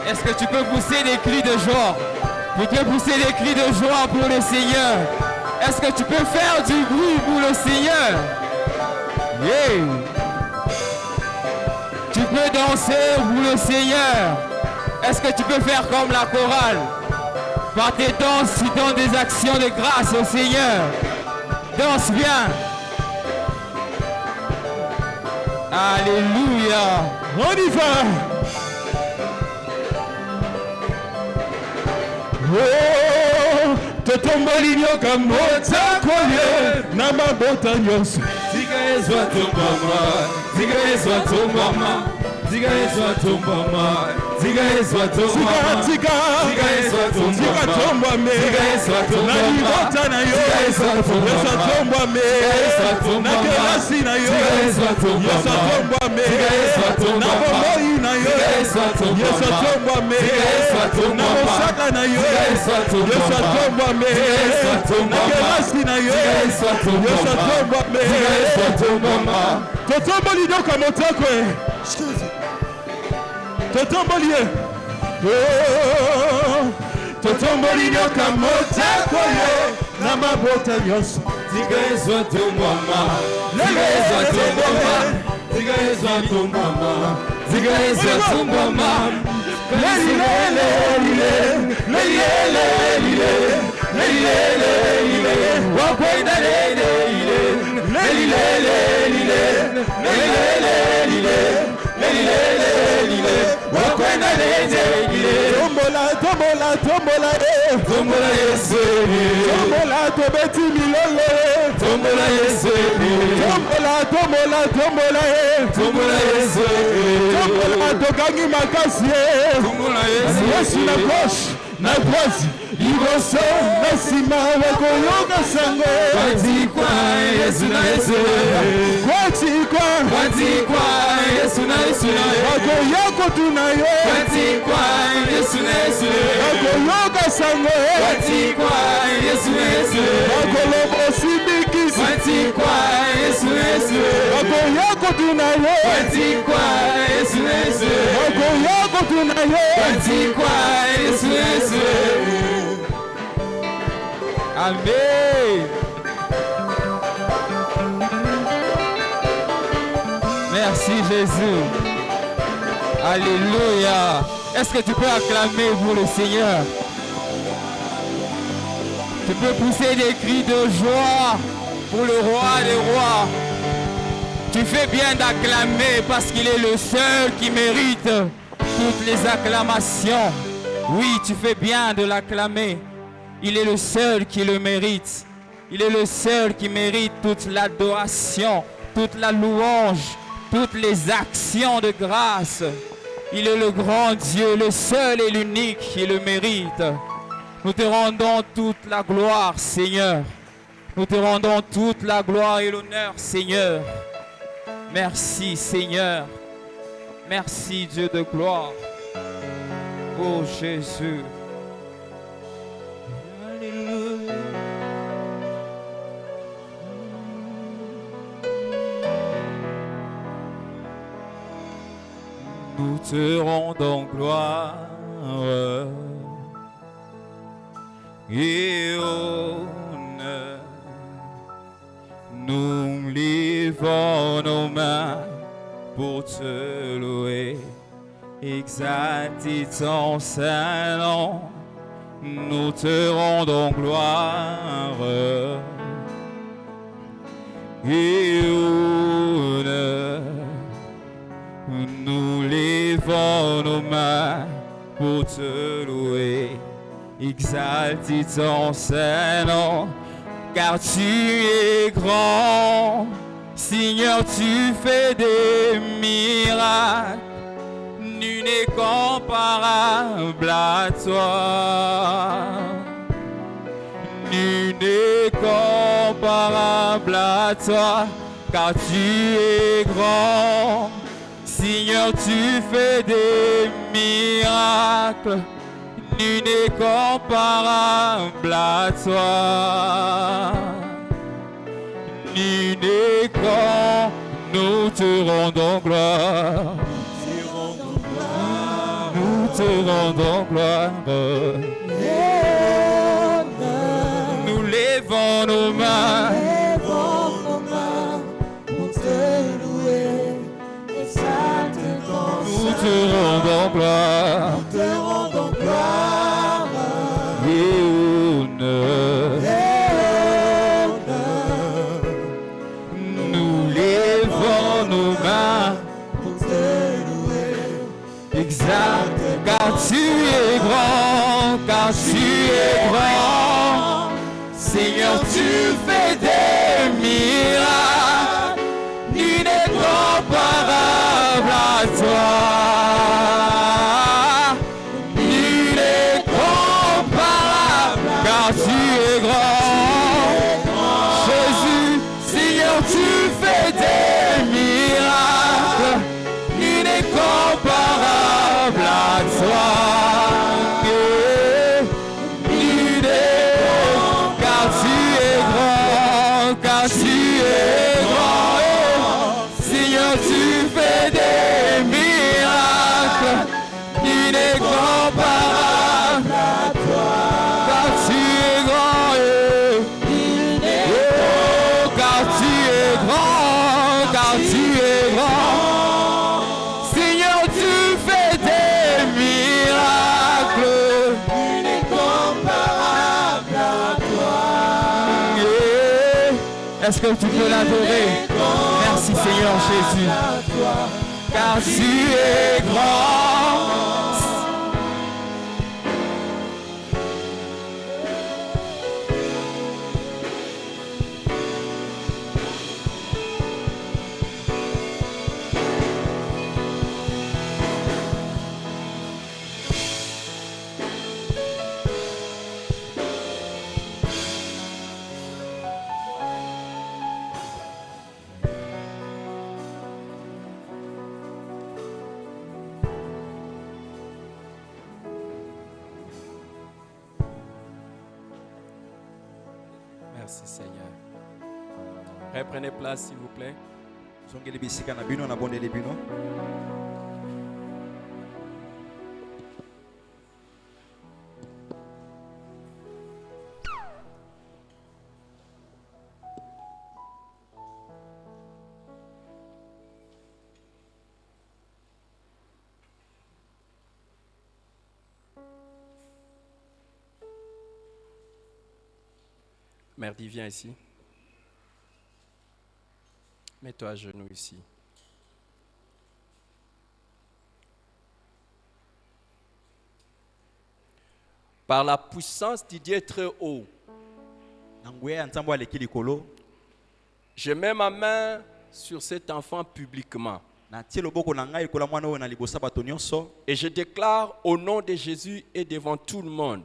Est-ce que tu peux pousser des cris de joie? Tu peux pousser des cris de joie pour le Seigneur. Est-ce que tu peux faire du bruit pour le Seigneur? Yeah. Tu peux danser pour le Seigneur. Est-ce que tu peux faire comme la chorale? Par tes danses, tu donnes des actions de grâce au Seigneur. Danse bien. Alléluia. On y va. Oh, totomboli nyoka mota koye na mabota nyonso. Zika ezwa tombama, zika ezwa tombama, zika ezwa tombama, zika ezwa tombama, Zika ezwa tombama, zika tombame, zika ezwa tombama, na libota na yo, zika ezwa tombama, Yesu tombame, ezwa tombama, na kelasi na yo, zika ezwa tombama, Yesu tombame, zika ezwa tombama, na bomoi na yo, zika ezwa tombama, Yesu tombame, zika ezwa tombama, na mosaka na yo, zika ezwa tombama, Yesu tombame, zika ezwa tombama, na kelasi na yo, zika ezwa tombama, Yesu tombame, zika ezwa tombama. totomboli nyoka motako e. Totomboli e. Oh, totomboli nyoka motako e na mabota nyonso. Zika ezwa tombama, zika ezwa tombama, zika ezwa tombama, zika ezwa tombama. Wakwenda tombola tombola tombola e tombola Yesu, tombola tobeti milolo e tombola Yesu, tombola tombola tombola e tombola Yesu, tombola tokangi makasi e tombola Yesu, Yesu na gauche na droite liboso na nsima bakoyoka sango kwatikwa Yesu na Yesu, kwatikwa kwatikwa Yesu na Yesu, bakoya kotuna yo kwatikwa Yesu na Yesu, bakoyoka sango kwatikwa Yesu na Yesu, bakoloba osibikisi kwatikwa Yesu na Yesu, bakoya kotuna yo kwatikwa Yesu na Yesu, bakoya kotuna yo kwatikwa Yesu na Yesu. Amen. Merci Jésus. Alléluia. Est-ce que tu peux acclamer pour le Seigneur? Tu peux pousser des cris de joie pour le roi des rois. Tu fais bien d'acclamer parce qu'il est le seul qui mérite toutes les acclamations. Oui, tu fais bien de l'acclamer. Il est le seul qui le mérite. Il est le seul qui mérite toute l'adoration, toute la louange, toutes les actions de grâce. Il est le grand Dieu, le seul et l'unique qui le mérite. Nous te rendons toute la gloire, Seigneur. Nous te rendons toute la gloire et l'honneur, Seigneur. Merci, Seigneur. Merci, Dieu de gloire. Oh Jésus. Alléluia. Nous te rendons gloire et honneur. Nous levons nos mains pour te louer, exalter ton saint nom. Nous te rendons gloire et honneur. Nous levons nos mains pour te louer, exalter ton saint nom. Car tu es grand, Seigneur, tu fais des miracles. Nul n'est comparable à toi. Nul n'est comparable à toi, car tu es grand. Seigneur, tu fais des miracles. Nul n'est comparable à toi. Nul n'est comme nous te rendons gloire. Nous te rendons gloire. Nous levons nos mains. Pour te louer, exalter ton Nous te rendons gloire. Nous te rendons gloire Et honneur. Nous levons nos mains pour te louer, exact, car tu es grand, car tu es grand. Seigneur, tu fais des miracles, nul n'est comparable à toi. Nul n'est comparable, car tu es grand. Jésus, Seigneur, tu fais des miracles, nul n'est comparable à toi. Nul n'est, car tu es grand, car tu es grand. Seigneur, tu fais des miracles, nul n'est comparable à toi. Car tu es grand, car tu es grand, car tu es grand. Seigneur, tu fais des miracles, nul n'est comparable à toi. Est-ce que tu peux l'adorer? Merci Seigneur Jésus, car tu es grand. Merci Seigneur. Reprenez place s'il vous plaît. Zongeli bisika na bino na bondeli bino. Merdi, viens ici. Mets-toi à genoux ici. Par la puissance du Dieu très haut, je mets ma main sur cet enfant publiquement. Et je déclare au nom de Jésus et devant tout le monde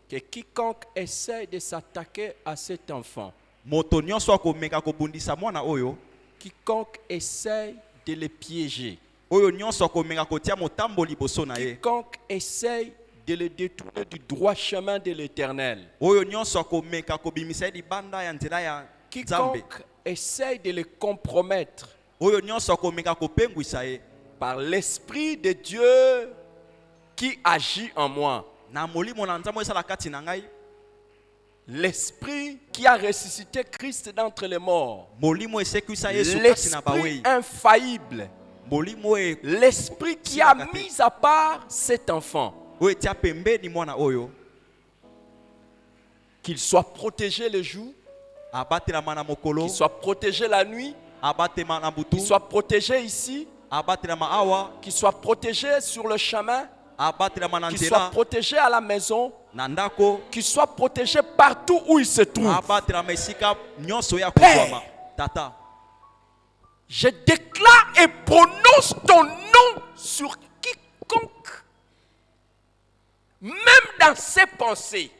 que quiconque essaie de s'attaquer à cet enfant, moto nyonso akomeka kobundisa mwana oyo, quiconque essaie de le piéger, oyo nyonso akomeka kotia motambo liboso na ye, quiconque essaie de le détourner du droit chemin de l'Éternel, oyo nyonso akomeka kobimisa ye libanda ya nzela ya Nzambe, quiconque essaie de le compromettre oyo nyonso akomeka kopengwisa ye par l'Esprit de Dieu qui agit en moi, na molimo na Nzambe esala kati na ngai, l'Esprit qui a ressuscité Christ d'entre les morts, molimo esekwisa Yesu kati na l'Esprit bawei, infaillible, molimo e l'Esprit qui a mis à part cet enfant, oyo etia pembeni mwana oyo, qu'il soit protégé le jour, abatelama na mokolo, qu'il soit protégé la nuit, abatema na butu, qu'il soit protégé ici, abatelama awa, qu'il soit protégé sur le chemin, abatelama na qu'il soit nzela, protégé à la maison, na ndako, qu'il soit protégé partout où il se trouve. abatelama esika nyonso ya kozwama. Tata, Je déclare et prononce ton nom sur quiconque, même dans ses pensées,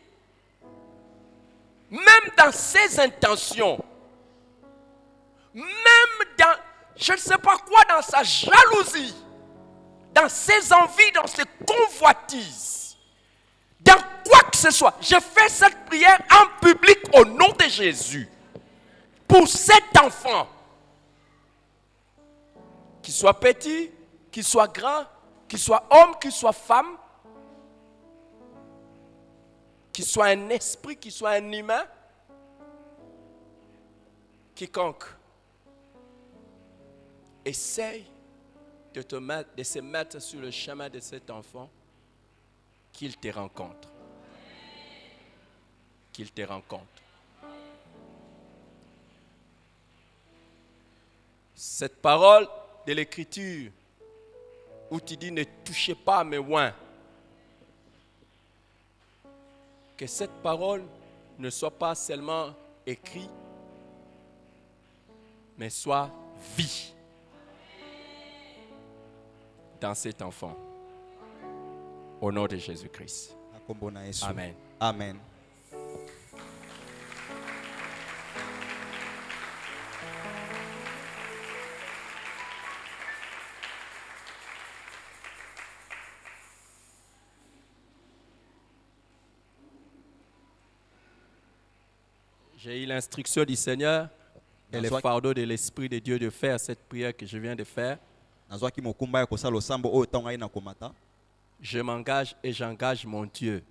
même dans ses intentions, même dans, je ne sais pas quoi, dans sa jalousie, dans ses envies, dans ses convoitises, dans quoi que ce soit. Je fais cette prière en public au nom de Jésus. Pour cet enfant, qu'il soit petit, qu'il soit grand, qu'il soit homme, qu'il soit femme, qu'il soit un esprit, qu'il soit un humain, quiconque essaye de se mettre sur le chemin de cet enfant, qu'il te rencontre. Qu'il te rencontre. Cette parole de l'Écriture où tu dis ne touchez pas à mes oins, que cette parole ne soit pas seulement écrite, mais soit vie dans cet enfant. Au nom de Jésus-Christ. Amen. Amen. J'ai eu l'instruction du Seigneur et le fardeau de l'Esprit de Dieu de faire cette prière que je viens de faire. Je m'engage et j'engage mon Dieu.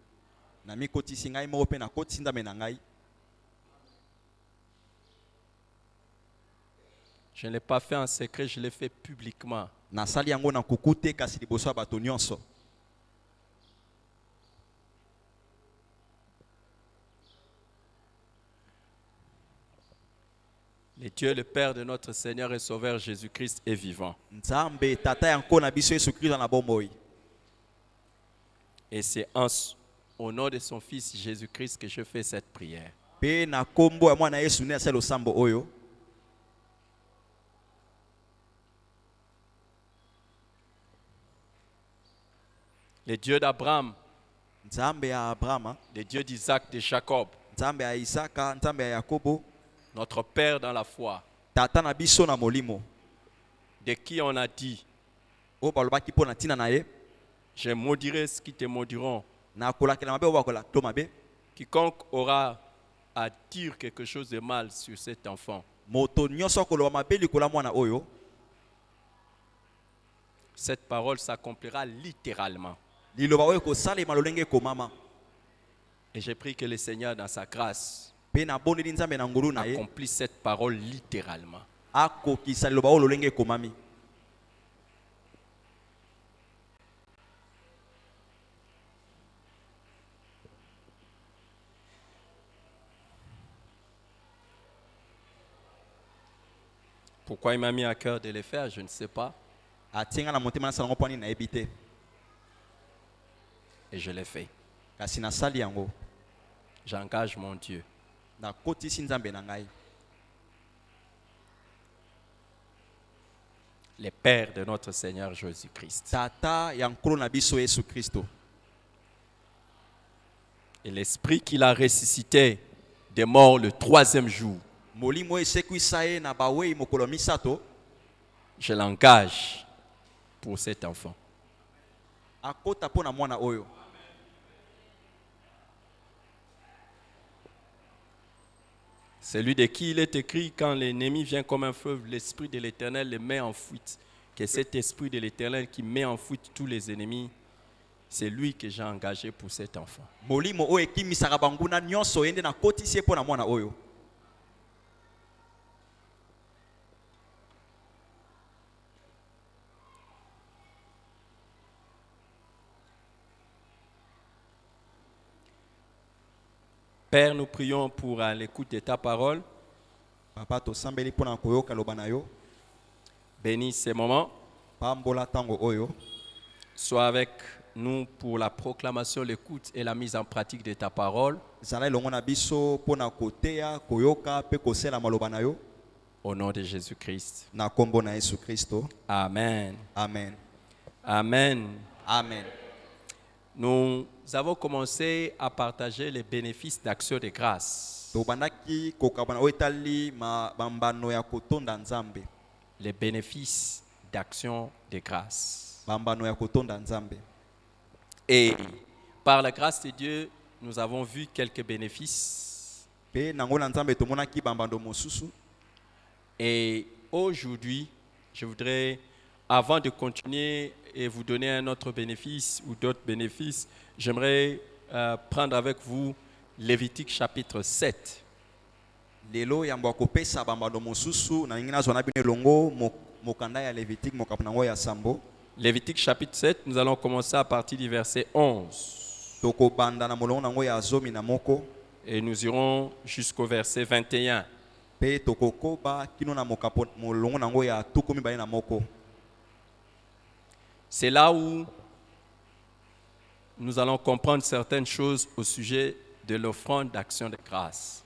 Je ne l'ai pas fait en secret, je l'ai fait publiquement. Le Dieu, le Père de notre Seigneur et Sauveur Jésus-Christ est vivant. Et c'est au nom de son Fils Jésus-Christ que je fais cette prière. Le Dieu d'Abraham, le Dieu d'Isaac, de Jacob, notre Père dans la foi, de qui on a dit, je maudirai ce qui te maudiront. Quiconque aura à dire quelque chose de mal sur cet enfant, cette parole s'accomplira littéralement. Et je prie que le Seigneur, dans sa grâce, accomplisse cette parole littéralement. Pourquoi il m'a mis à cœur de le faire, je ne sais pas. Et je l'ai fait. J'engage mon Dieu. Le Père de notre Seigneur Jésus-Christ. Et l'esprit qu'il a ressuscité des morts le 3e jour, je l'engage pour cet enfant. Celui de qui il est écrit, quand l'ennemi vient comme un fleuve, l'esprit de l'Éternel le met en fuite. Que cet esprit de l'Éternel qui met en fuite tous les ennemis, c'est lui que j'ai engagé pour cet enfant. Père, nous prions pour l'écoute de ta parole. Bénis ces moments. Sois avec nous pour la proclamation, l'écoute et la mise en pratique de ta parole. Au nom de Jésus-Christ. Amen. Amen. Amen. Amen. Nous avons commencé à partager les bénéfices d'action de grâce. Les bénéfices d'action de grâce. Et par la grâce de Dieu, nous avons vu quelques bénéfices. Et aujourd'hui, je voudrais, avant de continuer et vous donner un autre bénéfice ou d'autres bénéfices, j'aimerais prendre avec vous Lévitique chapitre 7. Lévitique chapitre 7, nous allons commencer à partir du verset 11. Et nous irons jusqu'au verset 21. C'est là où nous allons comprendre certaines choses au sujet de l'offrande d'action de grâce.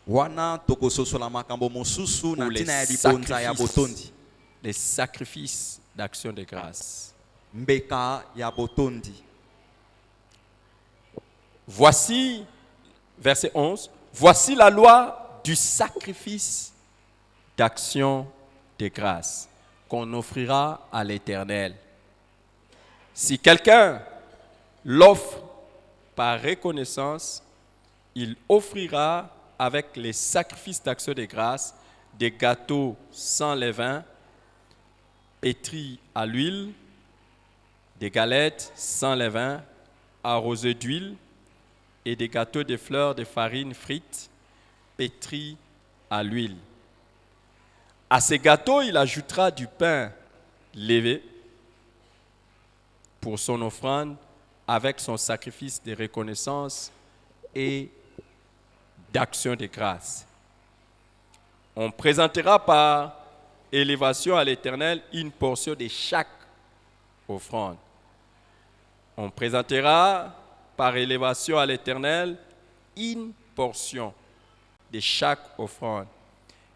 Les sacrifices d'action de grâce. Voici, verset 11, voici la loi du sacrifice d'action de grâce qu'on offrira à l'Éternel. Si quelqu'un l'offre par reconnaissance, il offrira avec les sacrifices d'action de grâce des gâteaux sans levain, pétris à l'huile, des galettes sans levain, arrosées d'huile, et des gâteaux de fleurs de farine frites, pétris à l'huile. À ces gâteaux, il ajoutera du pain levé pour son offrande avec son sacrifice de reconnaissance et d'action de grâce. On présentera par élévation à l'Éternel une portion de chaque offrande. On présentera par élévation à l'Éternel une portion de chaque offrande.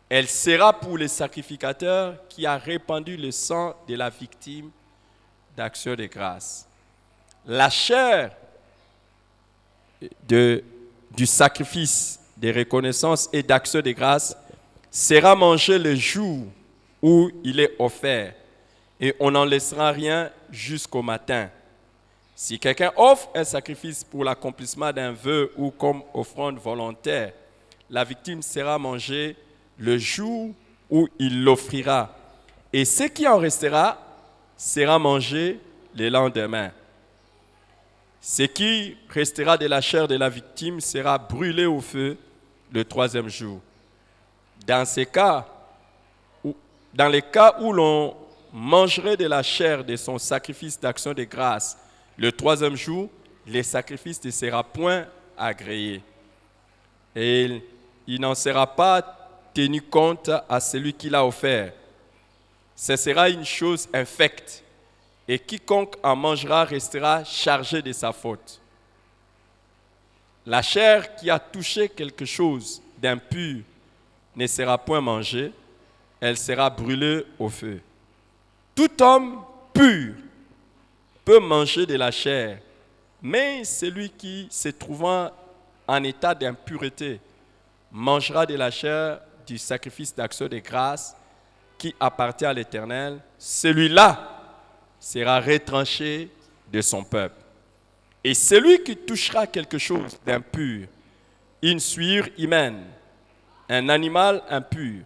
Elle sera pour le sacrificateur qui a répandu le sang de la victime d'action de grâce. La chair du sacrifice de reconnaissance et d'action de grâce sera mangée le jour où il est offert et on n'en laissera rien jusqu'au matin. Si quelqu'un offre un sacrifice pour l'accomplissement d'un vœu ou comme offrande volontaire, la victime sera mangée le jour où il l'offrira. Et ce qui en restera sera mangé le lendemain. Ce qui restera de la chair de la victime sera brûlé au feu le 3e jour. Dans les cas où l'on mangerait de la chair de son sacrifice d'action de grâce le 3e jour, le sacrifice ne sera point agréé. Et il n'en sera pas tenu compte à celui qui l'a offert. Ce sera une chose infecte, et quiconque en mangera restera chargé de sa faute. La chair qui a touché quelque chose d'impur ne sera point mangée, elle sera brûlée au feu. Tout homme pur peut manger de la chair, mais celui qui, se trouvant en état d'impureté mangera de la chair du sacrifice d'action de grâce qui appartient à l'Éternel, celui-là sera retranché de son peuple. Et celui qui touchera quelque chose d'impur, une souillure humaine, un animal impur,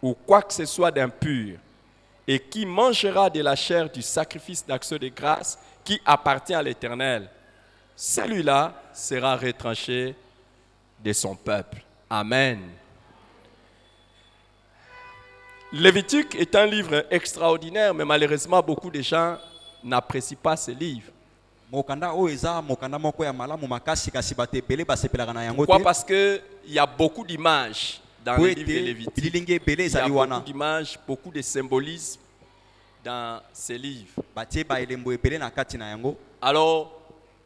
ou quoi que ce soit d'impur, et qui mangera de la chair du sacrifice d'action de grâce qui appartient à l'Éternel, celui-là sera retranché de son peuple. Amen. Lévitique est un livre extraordinaire, mais malheureusement, beaucoup de gens n'apprécient pas ce livre. Pourquoi? Parce qu'il y a beaucoup d'images dans le livre de Lévitique. Il y a beaucoup d'images, beaucoup de symbolisme dans ces livres. Alors,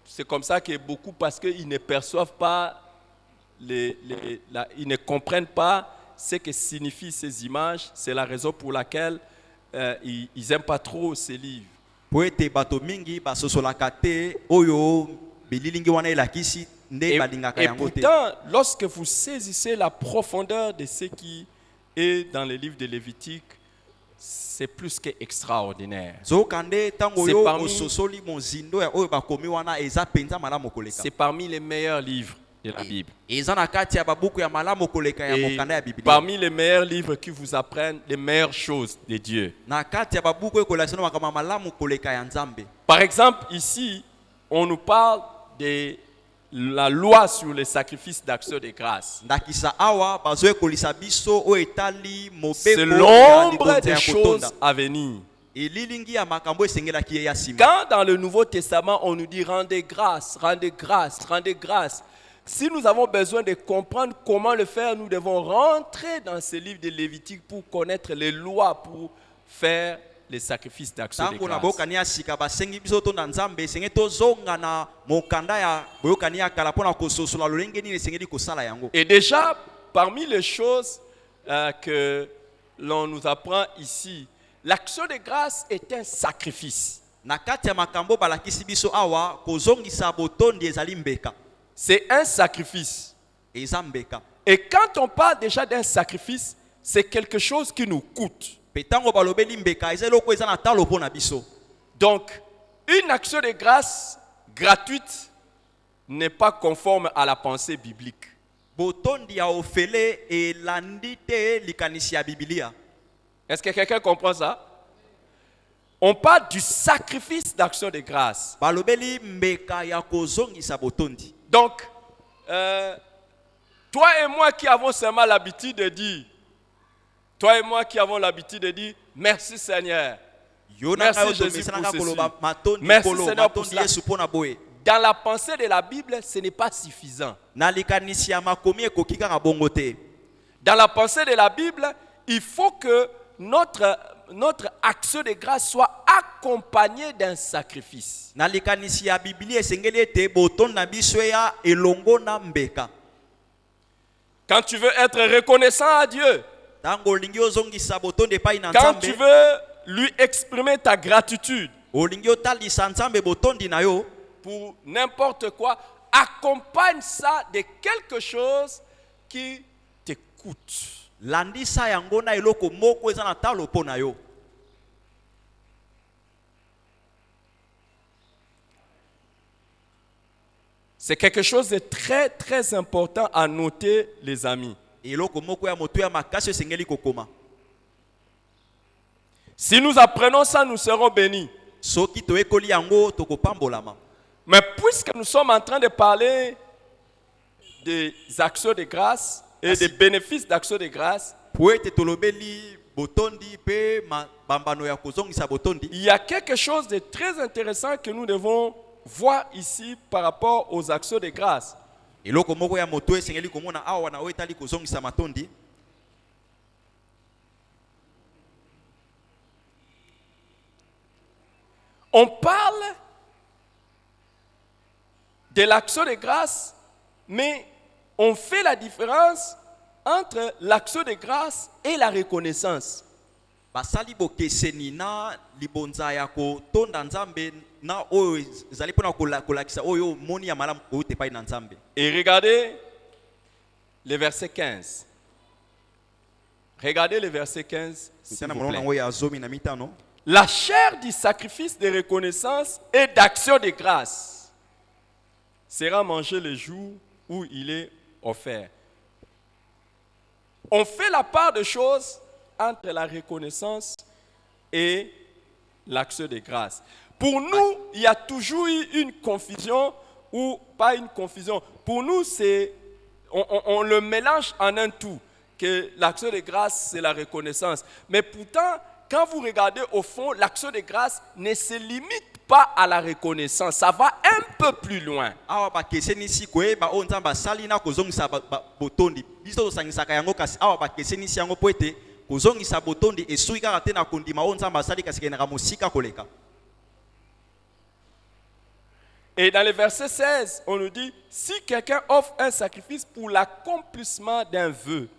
c'est comme ça que beaucoup, parce qu'ils ne perçoivent pas, ils ne comprennent pas ce que signifient ces images. C'est la raison pour laquelle ils n'aiment pas trop ces livres. Et pourtant, lorsque vous saisissez la profondeur de ce qui est dans le livre de Lévitique, c'est plus qu'extraordinaire. C'est parmi les meilleurs livres de la Bible. Et parmi les meilleurs livres qui vous apprennent les meilleures choses de Dieu. Par exemple, ici, on nous parle de la loi sur les sacrifices d'action de grâce. C'est l'ombre des choses à venir. Quand dans le Nouveau Testament, on nous dit rendez grâce, rendez grâce, rendez grâce. Si nous avons besoin de comprendre comment le faire, nous devons rentrer dans ce livre de Lévitique pour connaître les lois, pour faire les sacrifices d'action de grâce. Et déjà, parmi les choses que l'on nous apprend ici, l'action de grâce est un sacrifice. C'est un sacrifice. Et quand on parle déjà d'un sacrifice, c'est quelque chose qui nous coûte. Donc, une action de grâce gratuite n'est pas conforme à la pensée biblique. Est-ce que quelqu'un comprend ça? On parle du sacrifice d'action de grâce. Donc, toi et moi qui avons seulement l'habitude de dire, merci Seigneur. Merci Jésus pour ceci. Merci Seigneur pour cela. Dans la pensée de la Bible, ce n'est pas suffisant. Dans la pensée de la Bible, il faut que notre action de grâce soit accompagnée d'un sacrifice. Quand tu veux être reconnaissant à Dieu, quand tu veux lui exprimer ta gratitude pour n'importe quoi, accompagne ça de quelque chose qui te coûte. C'est quelque chose de très très important à noter, les amis. Si nous apprenons ça, nous serons bénis. Mais puisque nous sommes en train de parler des actions de grâce et des bénéfices d'actions de grâce, il y a quelque chose de très intéressant que nous devons voir ici par rapport aux actions de grâce. On parle de l'action de grâce, mais on fait la différence entre l'action de grâce et la reconnaissance. Et regardez le verset 15. Regardez le verset 15. s'il vous plaît. La chair du sacrifice de reconnaissance et d'action de grâce sera mangée le jour où il est offert. On fait la part de choses entre la reconnaissance et l'action de grâce. Pour nous, il y a toujours eu une confusion ou pas une confusion. Pour nous, on le mélange en un tout, que l'action de grâce, c'est la reconnaissance. Mais pourtant, quand vous regardez au fond, l'action de grâce ne se limite pas à la reconnaissance. Ça va un peu plus loin. Et dans le verset 16, on nous dit, si quelqu'un offre un sacrifice pour l'accomplissement d'un vœu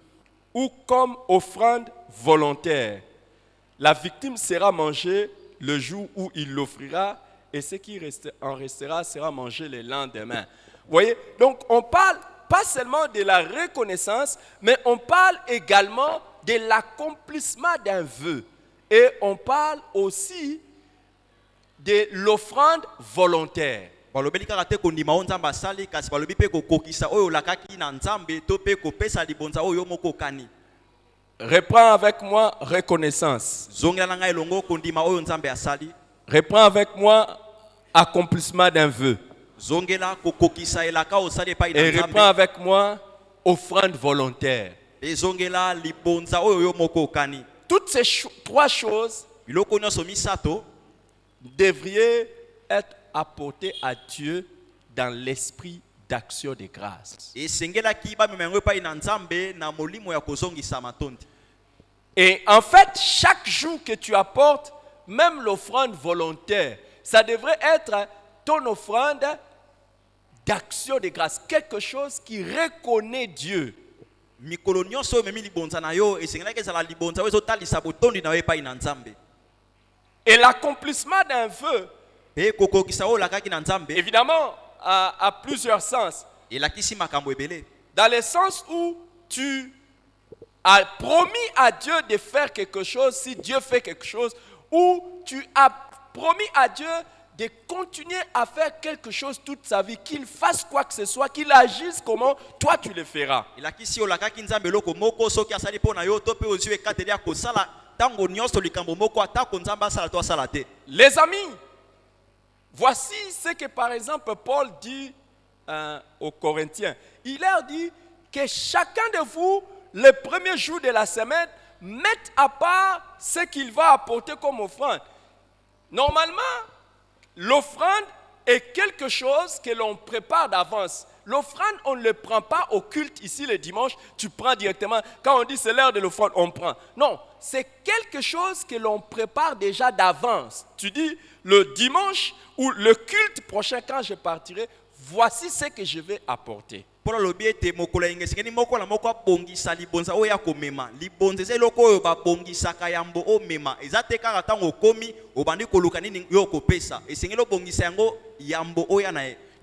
ou comme offrande volontaire, la victime sera mangée le jour où il l'offrira et ce qui en restera sera mangé le lendemain. Vous voyez, donc on parle pas seulement de la reconnaissance, mais on parle également de l'accomplissement d'un vœu. Et on parle aussi de l'offrande volontaire. Reprends avec moi reconnaissance. Reprends avec moi accomplissement d'un vœu. Et reprends avec moi offrande volontaire. Toutes ces trois choses devraient être apportées à Dieu dans l'esprit d'action de grâce. Et en fait, chaque jour que tu apportes, même l'offrande volontaire, ça devrait être ton offrande d'action de grâce, quelque chose qui reconnaît Dieu. Et l'accomplissement d'un vœu, évidemment, a plusieurs sens. Dans le sens où tu as promis à Dieu de faire quelque chose, si Dieu fait quelque chose, ou tu as promis à Dieu de continuer à faire quelque chose toute sa vie, qu'il fasse quoi que ce soit, qu'il agisse comment, toi tu le feras. Les amis, voici ce que par exemple Paul dit aux Corinthiens. Il leur dit que chacun de vous, le premier jour de la semaine, mette à part ce qu'il va apporter comme offrande. Normalement, l'offrande est quelque chose que l'on prépare d'avance. L'offrande, on ne le prend pas au culte ici le dimanche, tu prends directement. Quand on dit c'est l'heure de l'offrande, on prend. Non, c'est quelque chose que l'on prépare déjà d'avance. Tu dis, le dimanche ou le culte prochain, quand je partirai, voici ce que je vais apporter.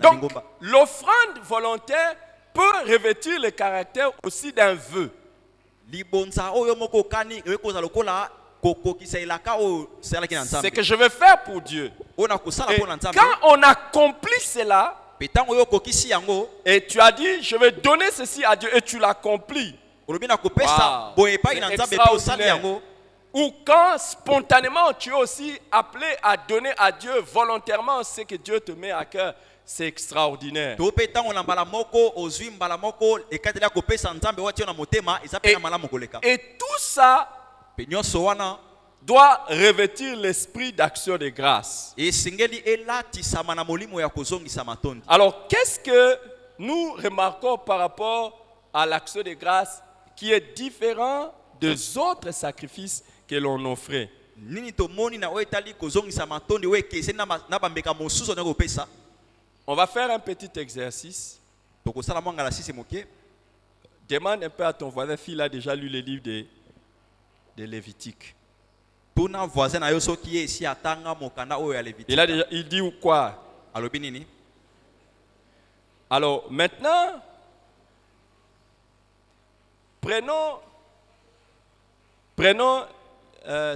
Donc, l'offrande volontaire peut revêtir le caractère aussi d'un vœu. C'est que je vais faire pour Dieu. Et quand on accomplit cela, et tu as dit, je vais donner ceci à Dieu, et tu l'accomplis. Wow. C'est extraordinaire. Ou quand spontanément tu es aussi appelé à donner à Dieu volontairement ce que Dieu te met à cœur, c'est extraordinaire. Et tout ça doit revêtir l'esprit d'action de grâce. Alors, qu'est-ce que nous remarquons par rapport à l'action de grâce qui est différent des autres sacrifices que l'on offrait? On va faire un petit exercice. Demande un peu à ton voisin s'il a déjà lu le livre de Lévitique. Tuna voisin na yo soki ye esi atanga mokanda oyo ya Lévitique. Il dit quoi? Alobi nini? Alors maintenant, prenons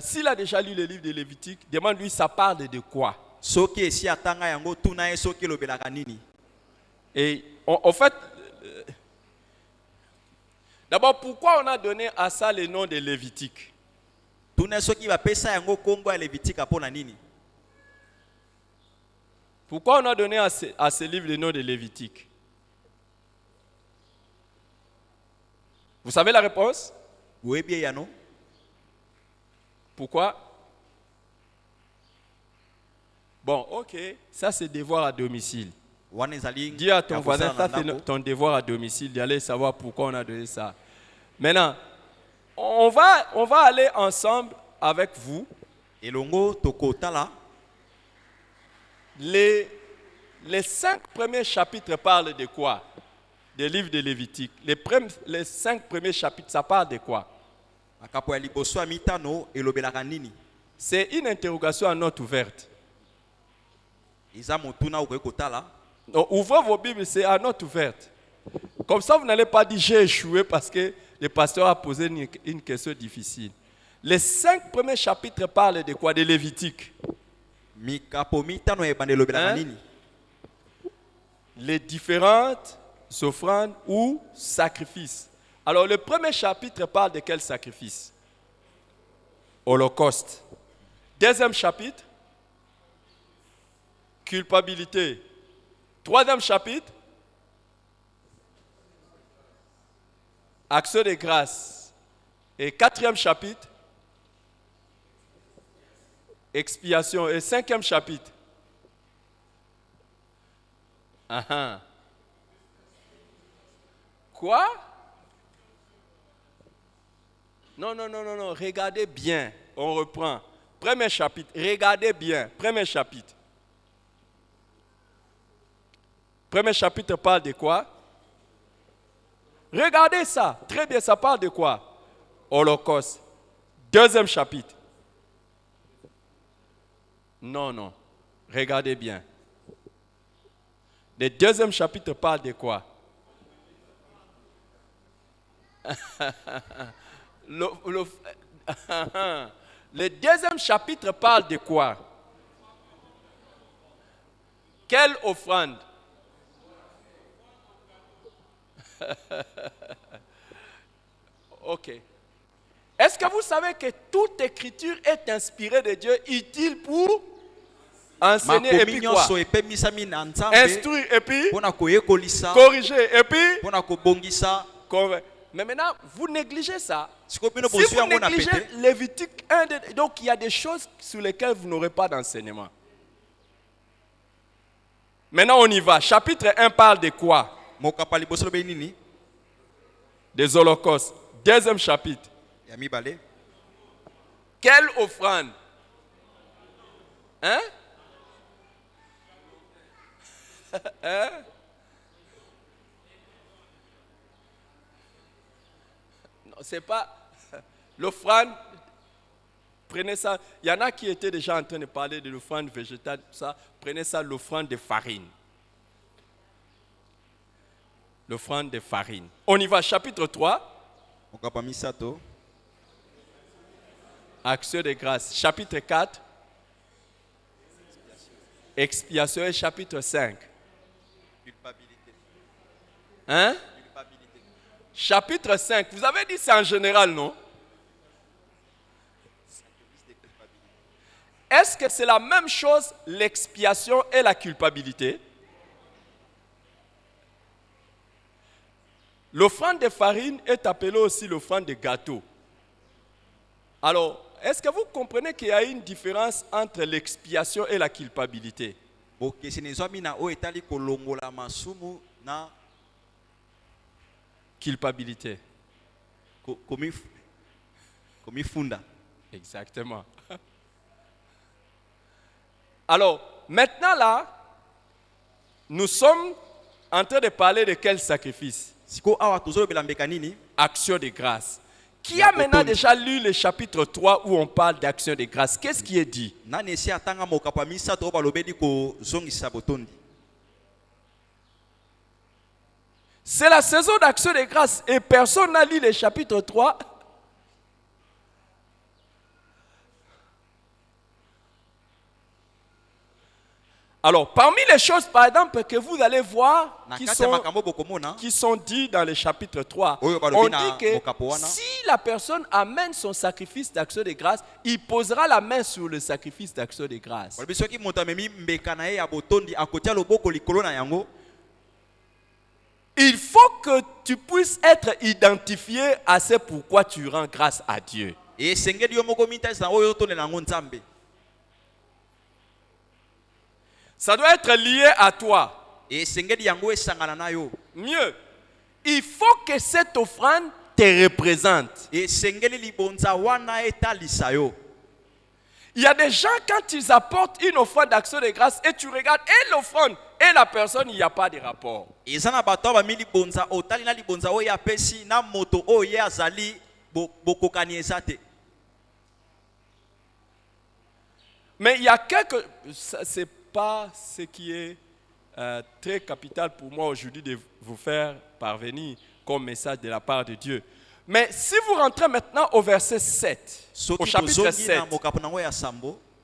s'il a déjà lu le livre de Lévitique, demande-lui ça parle de quoi. Soki esi atanga yango tuna ye soki lobelaka nini. Et en fait, d'abord, pourquoi on a donné à ça le nom de Lévitique? Tuna soki ba pesa yango kombo ya Lévitique apona nini? Pourquoi on a donné à ce livre le nom de Lévitique? Vous savez la réponse? Oui, bien, Yano. Pourquoi? Bon, ok, ça c'est devoir à domicile. Dis à ton voisin, ça c'est ton devoir à domicile, d'aller savoir pourquoi on a donné ça. Maintenant, on va aller ensemble avec vous. Les 5 premiers chapitres parlent de quoi? Des livres de Lévitique. Les 5 premiers chapitres, ça parle de quoi? C'est une interrogation à note ouverte. Donc, ouvrez vos Bibles, c'est à note ouverte. Comme ça, vous n'allez pas dire j'ai échoué parce que le pasteur a posé une question difficile. Les 5 premiers chapitres parlent de quoi? De Lévitique. Hein? Les différentes offrandes ou sacrifices. Alors, le premier chapitre parle de quel sacrifice? Holocauste. Deuxième chapitre, culpabilité. Troisième chapitre, action de grâce. Et quatrième chapitre, expiation. Et cinquième chapitre, Quoi? Non, regardez bien. On reprend. Premier chapitre, regardez bien. Premier chapitre. Premier chapitre parle de quoi? Regardez ça. Très bien, ça parle de quoi? Holocauste. Deuxième chapitre. Non. Regardez bien. Le deuxième chapitre parle de quoi? Le deuxième chapitre parle de quoi? Quelle offrande? Ok. Est-ce que vous savez que toute écriture est inspirée de Dieu, utile pour enseigner et puis quoi? Instruire et puis corriger et puis convaincre. Mais maintenant, vous négligez ça. Si vous négligez Lévitique 1, donc il y a des choses sur lesquelles vous n'aurez pas d'enseignement. Maintenant, on y va. Chapitre 1 parle de quoi? Des holocaustes. Deuxième chapitre. Quelle offrande? Hein? Non, c'est pas l'offrande. Prenez ça. Il y en a qui étaient déjà en train de parler de l'offrande végétale, tout ça. Prenez ça, l'offrande de farine. L'offrande de farine. On y va, chapitre 3. Action de grâce. Chapitre 4. Expiation. Et chapitre 5. Culpabilité. Hein? Culpabilité. Chapitre 5. Vous avez dit c'est en général, non? Est-ce que c'est la même chose, l'expiation et la culpabilité? L'offrande de farine est appelée aussi l'offrande de gâteau. Alors, est-ce que vous comprenez qu'il y a une différence entre l'expiation et la culpabilité? Culpabilité. Exactement. Alors, maintenant là, nous sommes en train de parler de quel sacrifice? Action de grâce. Qui a maintenant déjà lu le chapitre 3 où on parle d'action de grâce? Qu'est-ce qui est dit? C'est la saison d'action de grâce et personne n'a lu le chapitre 3. Alors, parmi les choses, par exemple, que vous allez voir, qui sont dites dans le chapitre 3, on dit que si la personne amène son sacrifice d'action de grâce, il posera la main sur le sacrifice d'action de grâce. Il faut que tu puisses être identifié à ce pourquoi tu rends grâce à Dieu. Ça doit être lié à toi. Mieux, il faut que cette offrande te représente. Il y a des gens, quand ils apportent une offrande d'action de grâce et tu regardes et l'offrande et la personne, il n'y a pas de rapport. Mais il y a quelque... C'est pas ce qui est très capital pour moi aujourd'hui de vous faire parvenir comme message de la part de Dieu. Mais si vous rentrez maintenant au verset 7, au chapitre 7,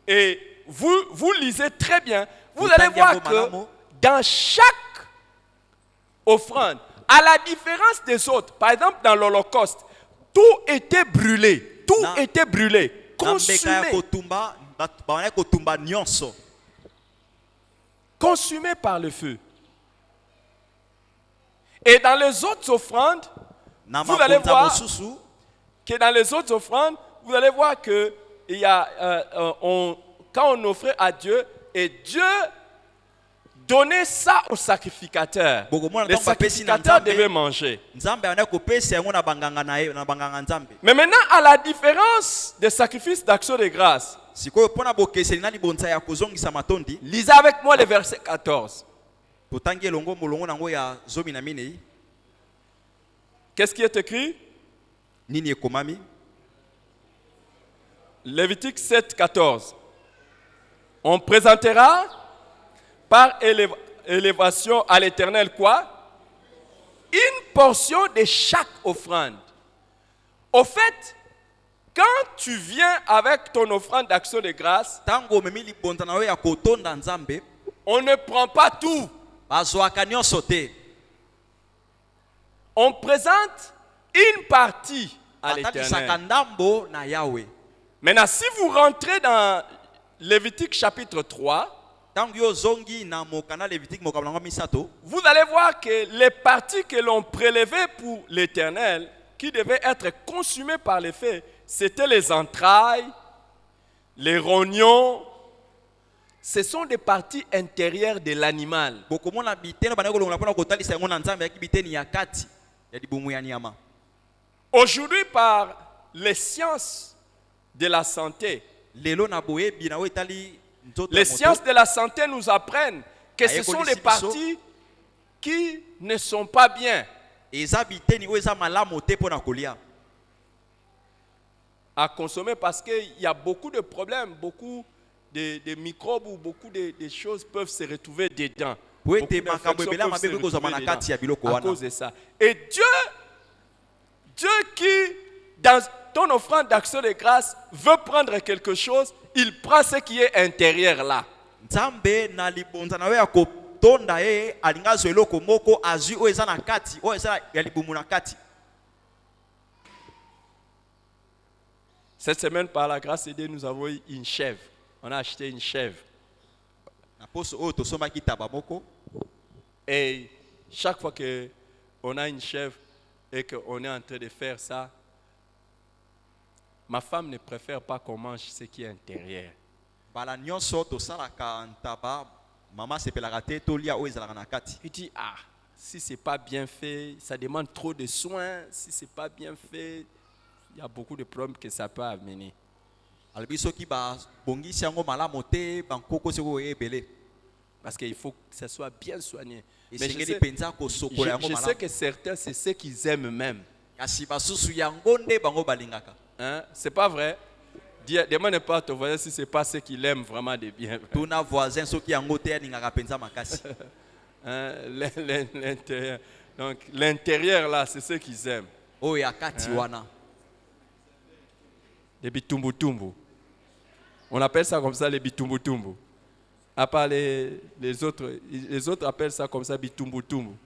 et vous lisez très bien, vous allez voir que dans chaque offrande, à la différence des autres, par exemple dans l'Holocauste, tout était brûlé, consumé par le feu. Et dans les autres offrandes, vous allez voir que dans les autres offrandes, vous allez voir que il y a, quand on offrait à Dieu, et Dieu donnait ça au sacrificateur. Le sacrificateur devait manger. Mais maintenant, à la différence des sacrifices d'action de grâce, lisez avec moi le verset 14. Qu'est-ce qui est écrit? Lévitique 7, 14. On présentera par élévation à l'Éternel quoi? Une portion de chaque offrande. Au fait, quand tu viens avec ton offrande d'action de grâce, on ne prend pas tout. On présente une partie à l'Éternel. Maintenant, si vous rentrez dans Lévitique chapitre 3, vous allez voir que les parties que l'on prélevait pour l'Éternel, qui devaient être consumées par les feux, c'était les entrailles, les rognons. Ce sont des parties intérieures de l'animal. Aujourd'hui, par les sciences de la santé, les sciences de la santé nous apprennent que ce sont les parties qui ne sont pas bien à consommer parce qu'il y a beaucoup de problèmes, beaucoup de microbes ou beaucoup de choses peuvent se retrouver dedans. À cause de ça. Et Dieu qui, dans ton offrande d'action de grâce, veut prendre quelque chose, il prend ce qui est intérieur là. Cette semaine, par la grâce de Dieu, nous avons eu une chèvre. On a acheté une chèvre. Et chaque fois qu'on a une chèvre et qu'on est en train de faire ça, ma femme ne préfère pas qu'on mange ce qui est intérieur. Il dit, si ce n'est pas bien fait, ça demande trop de soins. Si ce n'est pas bien fait, il y a beaucoup de problèmes que ça peut amener. Parce qu'il faut que ça soit bien soigné. Mais je sais que certains, c'est ce qu'ils aiment même. Hein? C'est pas vrai. Demande pas à ton voisin si c'est pas ce qu'il aime vraiment de bien. Hein, l'intérieur. Donc l'intérieur là, c'est ce qu'ils aiment. Hein? Les bitumbu-tumbu. On appelle ça comme ça les bitumbu-tumbu. À part les autres appellent ça comme ça bitumbu-tumbu.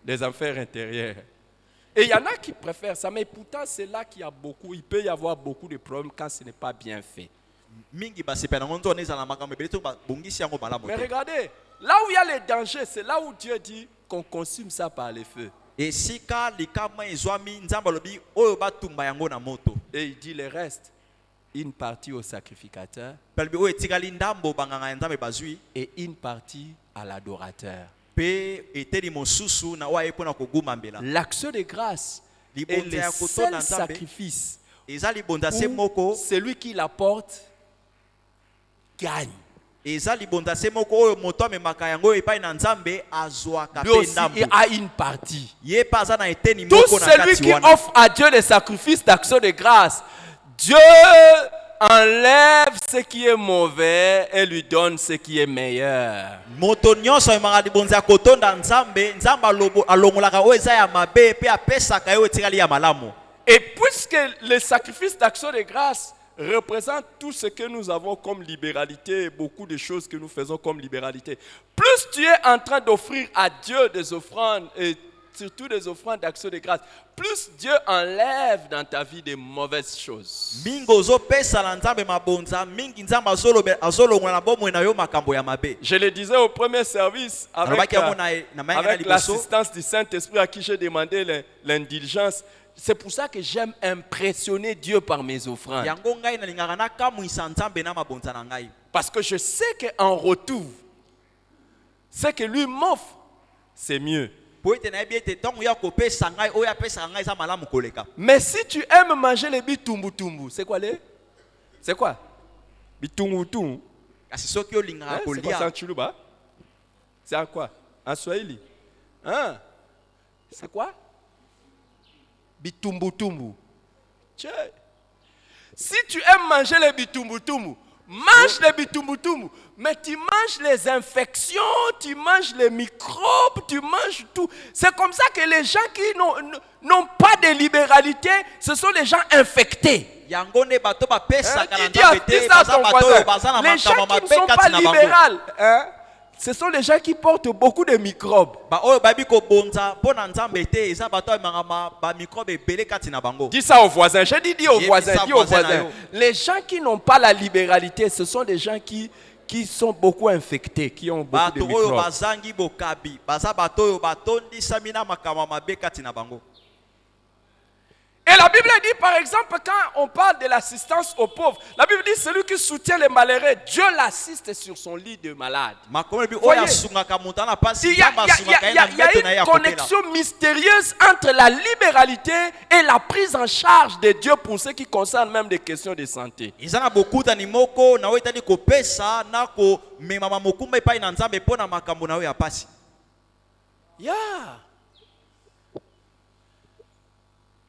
Les enfers intérieurs. Et il y en a qui préfèrent ça, mais pourtant c'est là qu'il y a beaucoup, il peut y avoir beaucoup de problèmes quand ce n'est pas bien fait. Mais regardez, là où il y a les dangers, c'est là où Dieu dit qu'on consume ça par le feu. Et il dit le reste, une partie au sacrificateur et une partie à l'adorateur. L'action de grâce est le seul sacrifice où celui qui l'apporte gagne. Lui aussi, il a une partie. Tout celui qui offre à Dieu les sacrifices d'action de grâce, Dieu enlève ce qui est mauvais et lui donne ce qui est meilleur. Et puisque le sacrifice d'action de grâce représente tout ce que nous avons comme libéralité et beaucoup de choses que nous faisons comme libéralité, plus tu es en train d'offrir à Dieu des offrandes et surtout des offrandes d'action de grâce, plus Dieu enlève dans ta vie des mauvaises choses. Je le disais au premier service avec l'assistance du Saint-Esprit à qui j'ai demandé l'indulgence. C'est pour ça que j'aime impressionner Dieu par mes offrandes. Parce que je sais qu'en retour, ce que lui m'offre, c'est mieux. Mais si tu aimes manger les bitumbu-tumbu, c'est quoi les? C'est quoi? Bitumbu-tumbu. C'est quoi ça en Chuluba? C'est en quoi? En Swahili? Hein? C'est quoi? Bitumbu-tumbu. Si tu aimes manger les bitumbu-tumbu, mange les bitumbu-tumbu, mais tu manges les infections, tu manges les microbes, tu manges tout. C'est comme ça que les gens qui n'ont pas de libéralité, ce sont les gens infectés. Dis ça à ton voisin. Les gens qui ne sont pas libéraux, hein? Ce sont les gens qui portent beaucoup de microbes. Dis ça aux voisins. J'ai dit aux voisins. Dis aux voisins. Les gens qui n'ont pas la libéralité, ce sont des gens qui sont beaucoup infectés, qui ont beaucoup de microbes. Et la Bible dit par exemple, quand on parle de l'assistance aux pauvres, la Bible dit celui qui soutient les malheureux, Dieu l'assiste sur son lit de malade. Voyez, il y a une connexion mystérieuse entre la libéralité et la prise en charge de Dieu pour ce qui concerne même des questions de santé. Yeah.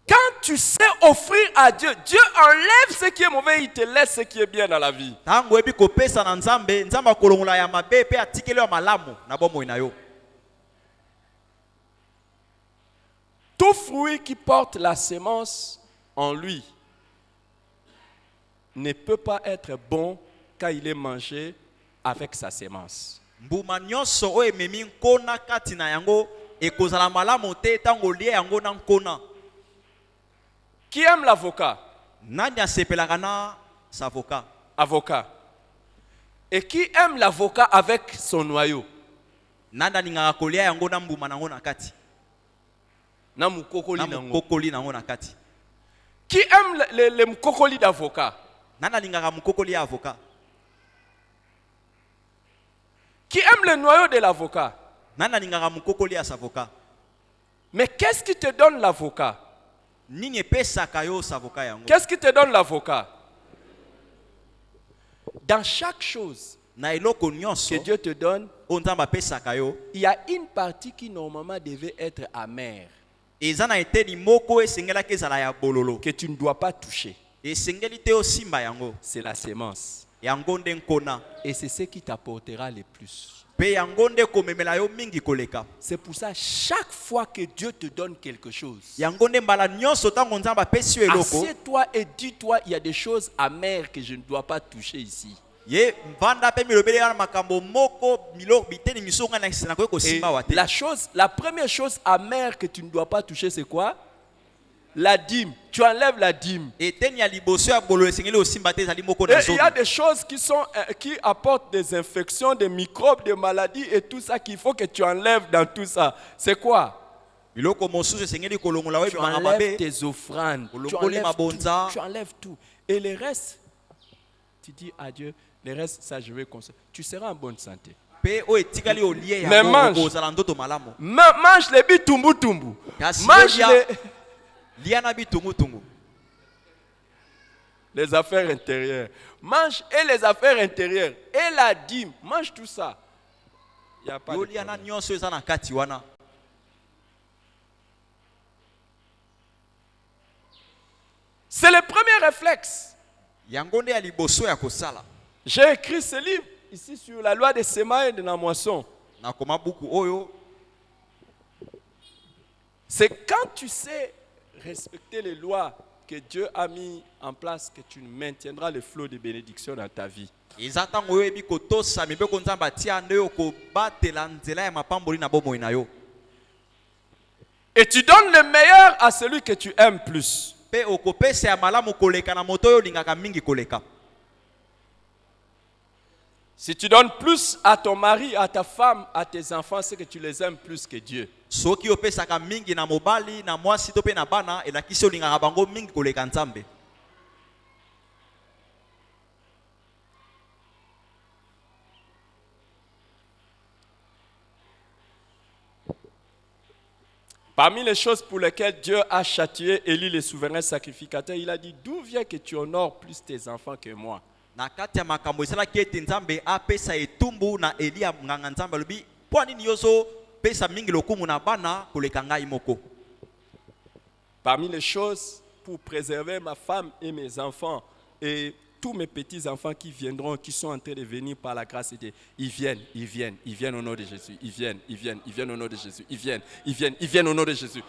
Quand tu sais offrir à Dieu, Dieu enlève ce qui est mauvais, il te laisse ce qui est bien dans la vie. Tout fruit qui porte la sémence en lui ne peut pas être bon quand il est mangé avec sa sémence. Qui aime l'avocat? Avocat. Et qui aime l'avocat avec son noyau? Qui aime les mkokoli d'avocat? Qui aime le noyau de l'avocat? Mais qu'est-ce qui te donne l'avocat? Qu'est-ce qui te donne l'avocat? Dans chaque chose que Dieu te donne, il y a une partie qui normalement devait être amère. eza na eteni moko esengelaki ezala ya bololo que tu ne dois pas toucher. esengeli te osimba yango C'est la sémence. yango nde nkona Et c'est ce qui t'apportera le plus. mpe yango nde komemela yo mingi koleka C'est pour ça, chaque fois que Dieu te donne quelque chose, yango nde mbala nyonso ntango nzambe apesi yo eloko assieds-toi et dis-toi, il y a des choses amères que je ne dois pas toucher ici. ye mvanda mpe milobeli wana makambo moko biteni miso ngai nakoki Et kosimba wa te la première chose amère que tu ne dois pas toucher, c'est quoi? La dîme. Tu enlèves la dîme. eteni ya liboso ya bololo esengeli osimba te ezali moko Et na il y a zomi des choses qui apportent des infections, des microbes, des maladies et tout ça qu'il faut que tu enlèves dans tout ça. C'est quoi? biloko mosusu esengeli kolongola yo Tu ebimaka enlèves mabe tes offrandes. Tu olongoli enlèves mabonza tout. Tu enlèves tout. Et le reste, tu dis à Dieu, le reste, ça je vais consommer. Tu seras en bonne santé. mpe oyo etikali olie Mais mange. yango kozala ndoto malamu Mange les bitumbu. kasi Mange olia lia na bitungutungu les affaires intérieures. Mange et les affaires intérieures. Et la dîme. Mange tout ça. Il n'y a pas de yolia na problème. nyonso eza na kati wana C'est le premier réflexe. yango nde ya liboso ya kosala J'ai écrit ce livre ici sur la loi des semences et de la moisson. nakoma buku oyo C'est quand tu sais respecter les lois que Dieu a mis en place que tu maintiendras le flot de bénédiction dans ta vie. eza ntango oyebi kotosa mibeko nzambe atia nde oyo kobatela nzela ya mapamboli na bomoi na yo Et tu donnes le meilleur à celui que tu aimes plus. mpe okopesa ya malamu koleka na moto oyo olingaka mingi koleka Si tu donnes plus à ton mari, à ta femme, à tes enfants, c'est que tu les aimes plus que Dieu. soki opesaka mingi na mobali na mwasi to mpe na bana elakisi olingaka bango mingi koleka nzambe Parmi les choses pour lesquelles Dieu a châtié Élie le souverain sacrificateur, il a dit, d'où vient que tu honores plus tes enfants que moi? na kati ya makambo esalaki ete nzambe apesa etumbu na eliya nganga nzambe alobi mpo nini yo ozopesa mingi lokumu na bana koleka ngai moko Parmi les choses pour préserver ma femme et mes enfants et tous mes petits-enfants qui viendront, qui sont en train de venir par la grâce de Dieu, ils viennent au nom de Jésus. Ils viennent au nom de Jésus. Ils viennent au nom de Jésus.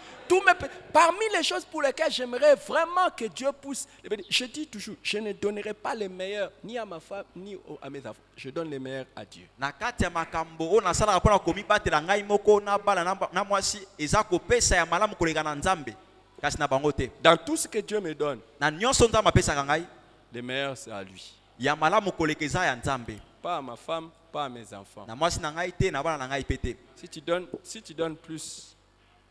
Parmi les choses pour lesquelles j'aimerais vraiment que Dieu pousse, je dis toujours, je ne donnerai pas les meilleurs ni à ma femme ni à mes enfants. Je donne les meilleurs à Dieu. na kati ya makambo oyo nasalaka mpona komibatela ngai moko na bana na mwasi eza kopesa ya malamu koleka na nzambe kasi na bango te Dans tout ce que Dieu me donne, na nyonso nzambe apesaka ngai le meilleur c'est à lui. ya malamu koleka eza ya nzambe Pas à ma femme, pas à mes enfants. na mwasi na ngai te na bana na ngai pe te Si tu donnes plus,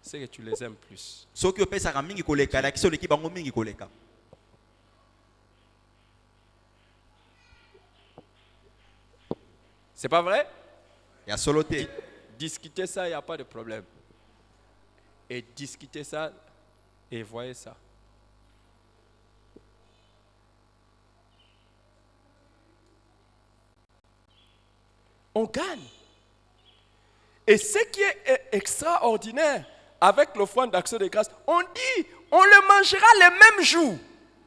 c'est que tu les aimes plus. soki opesaka mingi koleka elakisi oleki bango mingi koleka C'est pas vrai? ya solo te Discuter ça, il n'y a pas de problème. Et discuter ça, et voyez ça. On gagne. Et ce qui est extraordinaire avec l'offrande d'action de grâce, on dit, on le mangera le même jour.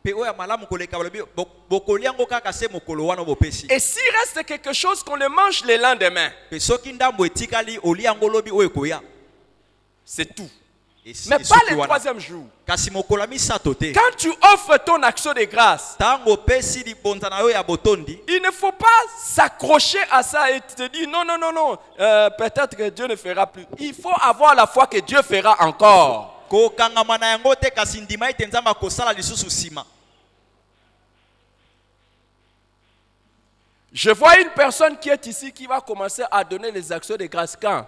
mpe oyo ya malamu koleka balobi bokolia yango kaka se mokolo wana bopesi Et s'il reste quelque chose, qu'on le mange le lendemain. mpe soki ndambo etikali olia yango lobi oyo ekoya C'est tout. Esi- Mais pas esuki le wana. troisième jour. kasi mokolo ya misato te Quand tu offres ton action de grâce, ntango opesi libonza na yo ya botondi il ne faut pas s'accrocher à ça et te dire non, peut-être que Dieu ne fera plus. Il faut avoir la foi que Dieu fera encore. kokangama na yango te kasi ndima ete nzambe akosala lisusu nsima Je vois une personne qui est ici qui va commencer à donner les actions de grâce quand?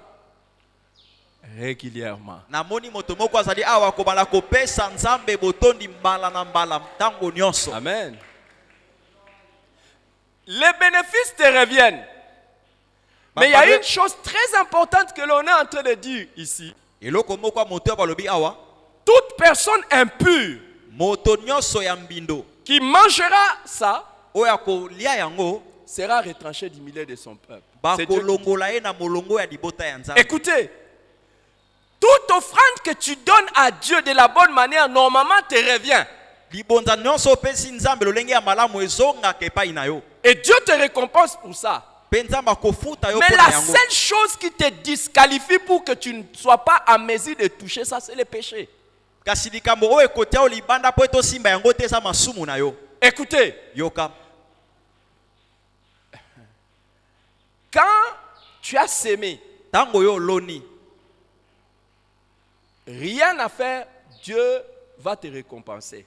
Régulièrement. namoni moto moko azali awa kobala kopesa nzambe botondi mbala na mbala ntango nyonso Amen. Les bénéfices te reviennent. Mais il y a une chose très importante que l'on est en train de dire ici. eloko moko ya moto oyo balobi awa Toute personne impure moto nyonso ya mbindo qui mangera ça oyo akolia yango sera retranché du milieu de son peuple. C'est Dieu qui dit. bakolongola ye na molongo ya libota ya nzambe Écoutez, Toute offrande que tu donnes à Dieu de la bonne manière, normalement, te revient. Et Dieu te récompense pour ça. Mais la seule chose qui te disqualifie pour que tu ne sois pas à mesure de toucher ça, c'est le péché. Écoutez, quand tu as sémé, rien à faire, Dieu va te récompenser.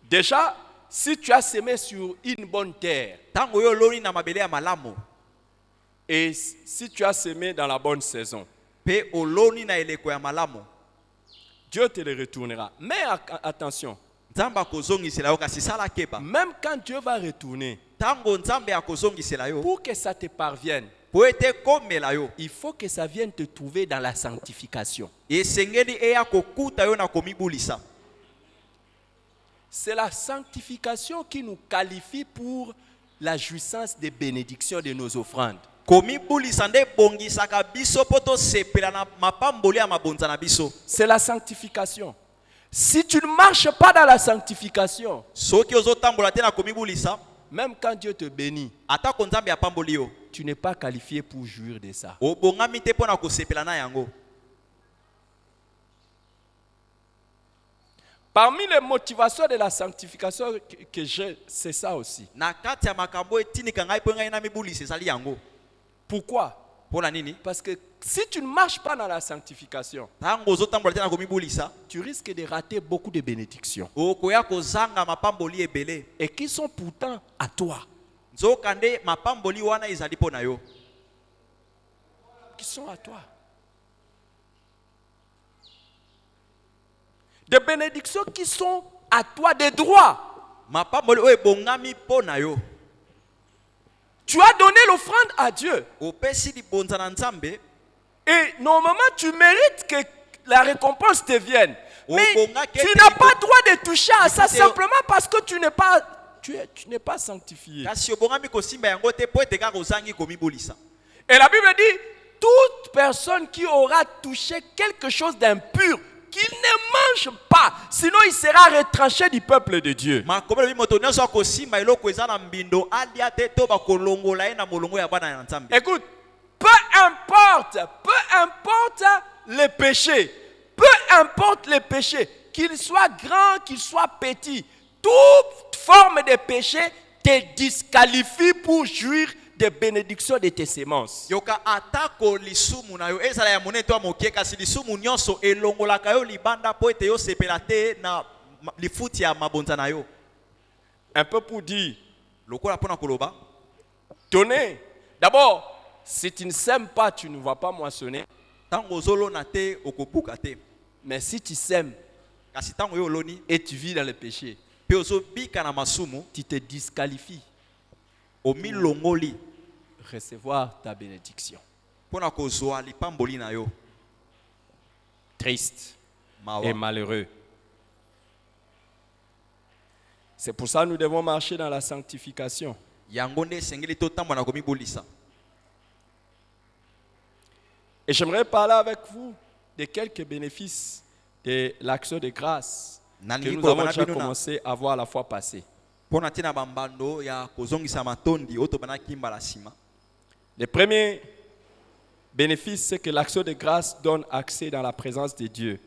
Déjà, si tu as semé sur une bonne terre, et si tu as semé dans la bonne saison, Dieu te le retournera. Mais attention, même quand Dieu va retourner, pour que ça te parvienne, il faut que ça vienne te trouver dans la sanctification. C'est la sanctification qui nous qualifie pour la jouissance des bénédictions de nos offrandes. C'est la sanctification. Si tu ne marches pas dans la sanctification, même quand Dieu te bénit, tu n'es pas qualifié pour jouir de ça. Parmi les motivations de la sanctification que j'ai, c'est ça aussi. Pourquoi? Parce que si tu ne marches pas dans la sanctification, tu risques de rater beaucoup de bénédictions. Et qui sont pourtant à toi. Qui sont à toi. Des bénédictions qui sont à toi, des droits. Tu as donné l'offrande à Dieu. Et normalement, tu mérites que la récompense te vienne. Mais tu n'as pas droit de toucher à ça simplement parce que tu n'es pas sanctifié. Et la Bible dit, toute personne qui aura touché quelque chose d'impur, qu'il ne mange pas, sinon il sera retranché du peuple de Dieu. Écoute, peu importe les péchés, qu'ils soient grands, qu'ils soient petits, toute forme de péché te disqualifie pour jouir des bénédictions de tes semences. Un peu pour dire, donner. D'abord, si tu ne sèmes pas, tu ne vas pas moissonner. Mais si tu sèmes et tu vis dans le péché, tu te disqualifies. Recevoir ta bénédiction. Triste et malheureux. C'est pour ça que nous devons marcher dans la sanctification. Et j'aimerais parler avec vous de quelques bénéfices de l'action de grâce que nous avons déjà commencé à voir la fois passée. Le premier bénéfice, c'est que l'action de grâce donne accès dans la présence de Dieu.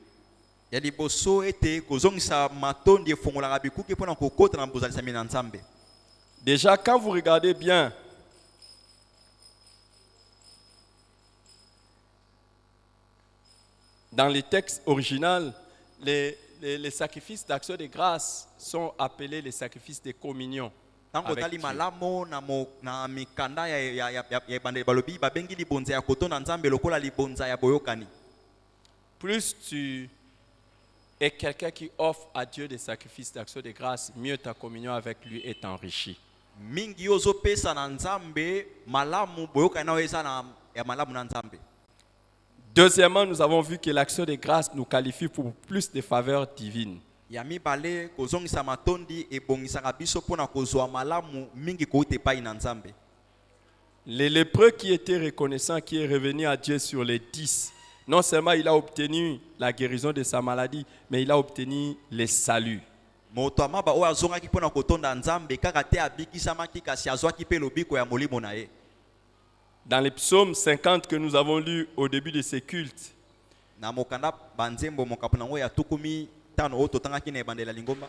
Déjà, quand vous regardez bien, dans les textes originaux, les sacrifices d'action de grâce sont appelés les sacrifices de communion. Plus tu es quelqu'un qui offre à Dieu des sacrifices d'action de grâce, mieux ta communion avec lui est enrichie. Deuxièmement, nous avons vu que l'action de grâce nous qualifie pour plus de faveurs divines. Les lépreux qui étaient reconnaissants, qui est revenu à Dieu sur les 10, Non seulement il a obtenu la guérison de sa maladie, mais il a obtenu le salut. moto amaba oyo azongaki mpona kotonda nzambe kaka te abikisamaki kasi azwaki mpe lobiko ya molimo na ye. Dans les psaumes 50 que nous avons lus au début de ces cultes, na mokanda banzembo mokapo nango ya tukumi tano oyo totangaki na ebandela lingomba,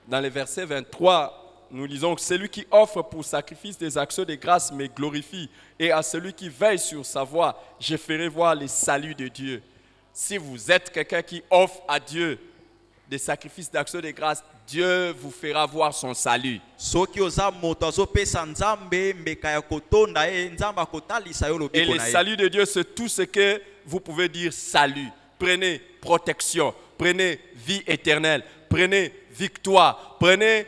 dans le verset 23, nous lisons que celui qui offre pour sacrifice des actions de grâce me glorifie, et à celui qui veille sur sa voie, je ferai voir le salut de Dieu. Si vous êtes quelqu'un qui offre à Dieu des sacrifices d'actions de grâce, Dieu vous fera voir son salut. soki oza moto azopesa nzambe mbeka ya kotonda ye nzambe akotalisa yo Et lobiko le na ye. salut de Dieu, c'est tout ce que vous pouvez dire salut. Prenez protection, prenez vie éternelle, prenez victoire, prenez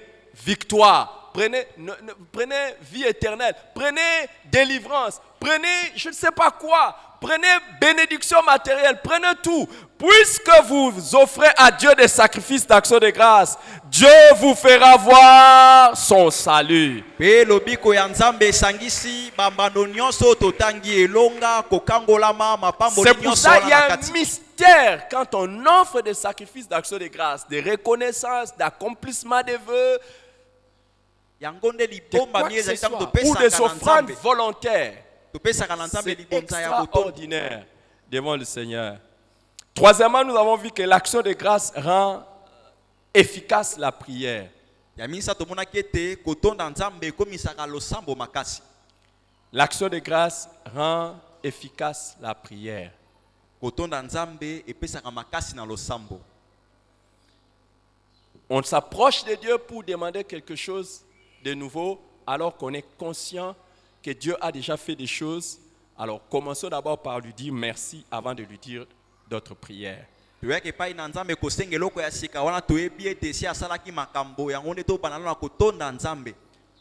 prenez vie éternelle, prenez délivrance, prenez je ne sais pas quoi, prenez bénédiction matérielle, prenez tout. Puisque vous offrez à Dieu des sacrifices d'action de grâce, Dieu vous fera voir son salut. Pe lobiko ya nzambe esangisi bambano nyonso totangi elonga kokangolama mapambo C'est pour nyonso ça qu'il y wana a na un kati. mystère quand on offre des sacrifices d'action de grâce, de reconnaissance, d'accomplissement des vœux, yango nde de libomba quoi que mie ce ezali ntango soit, ou des topesaka na offrandes nzambe volontaires. topesaka na nzambe C'est libonza ya botondi. extraordinaire devant le Seigneur. Troisièmement, nous avons vu que l'action de grâce rend efficace la prière. ya misato tomonaki ete kotonda nzambe ekomisaka losambo makasi. L'action de grâce rend efficace la prière. kotonda nzambe epesaka makasi na losambo. On s'approche de Dieu pour demander quelque chose de nouveau alors qu'on est conscient que Dieu a déjà fait des choses. Alors commençons d'abord par lui dire merci avant de lui dire d'autres prières. toyaki epai na nzambe kosenga eloko ya sika wana toyebi ete esi asalaki makambo yango nde tobanda na kotonda nzambe.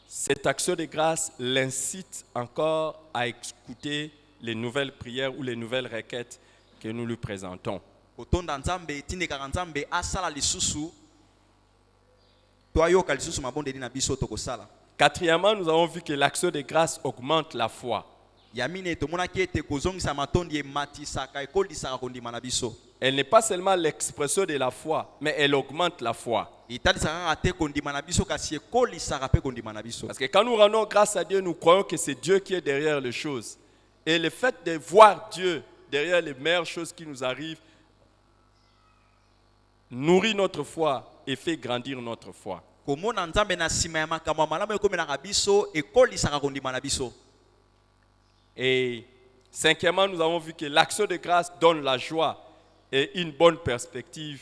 Cette action de grâce l'incite encore à écouter les nouvelles prières ou les nouvelles requêtes que nous lui présentons. kotonda nzambe etindikaka nzambe asala lisusu toayoka lisusu mabondeli na biso tokosala. Quatrièmement, nous avons vu que l'action de grâce augmente la foi. ya mine tomonaki ete kozongisa matondi ematisaka ekolisaka kondima na biso. Elle n'est pas seulement l'expression de la foi, mais elle augmente la foi. etalisaka kaka te kondima na biso kasi ekolisaka mpe kondima na biso. Parce que quand nous rendons grâce à Dieu, nous croyons que c'est Dieu qui est derrière les choses. Et le fait de voir Dieu derrière les meilleures choses qui nous arrivent nourrit notre foi et fait grandir notre foi. komona nzambe na nsima ya makambo ya malamu ekomelaka biso ekolisaka kondima na biso. Et cinquièmement, nous avons vu que l'action de grâce donne la joie et une bonne perspective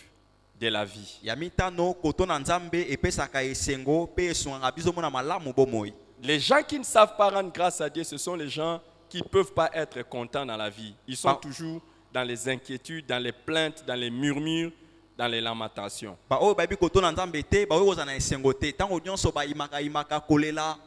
de la vie. ya mitano kotonda nzambe epesaka esengo mpe esungaka biso mona malamu bomoi. Les gens qui ne savent pas rendre grâce à Dieu, ce sont les gens qui ne peuvent pas être contents dans la vie. Ils sont toujours dans les inquiétudes, dans les plaintes, dans les murmures, dans les lamentations. baoyo bayebi kotonda nzambe te baoyo kozala na esengo te ntango nyonso bayimaka kolela.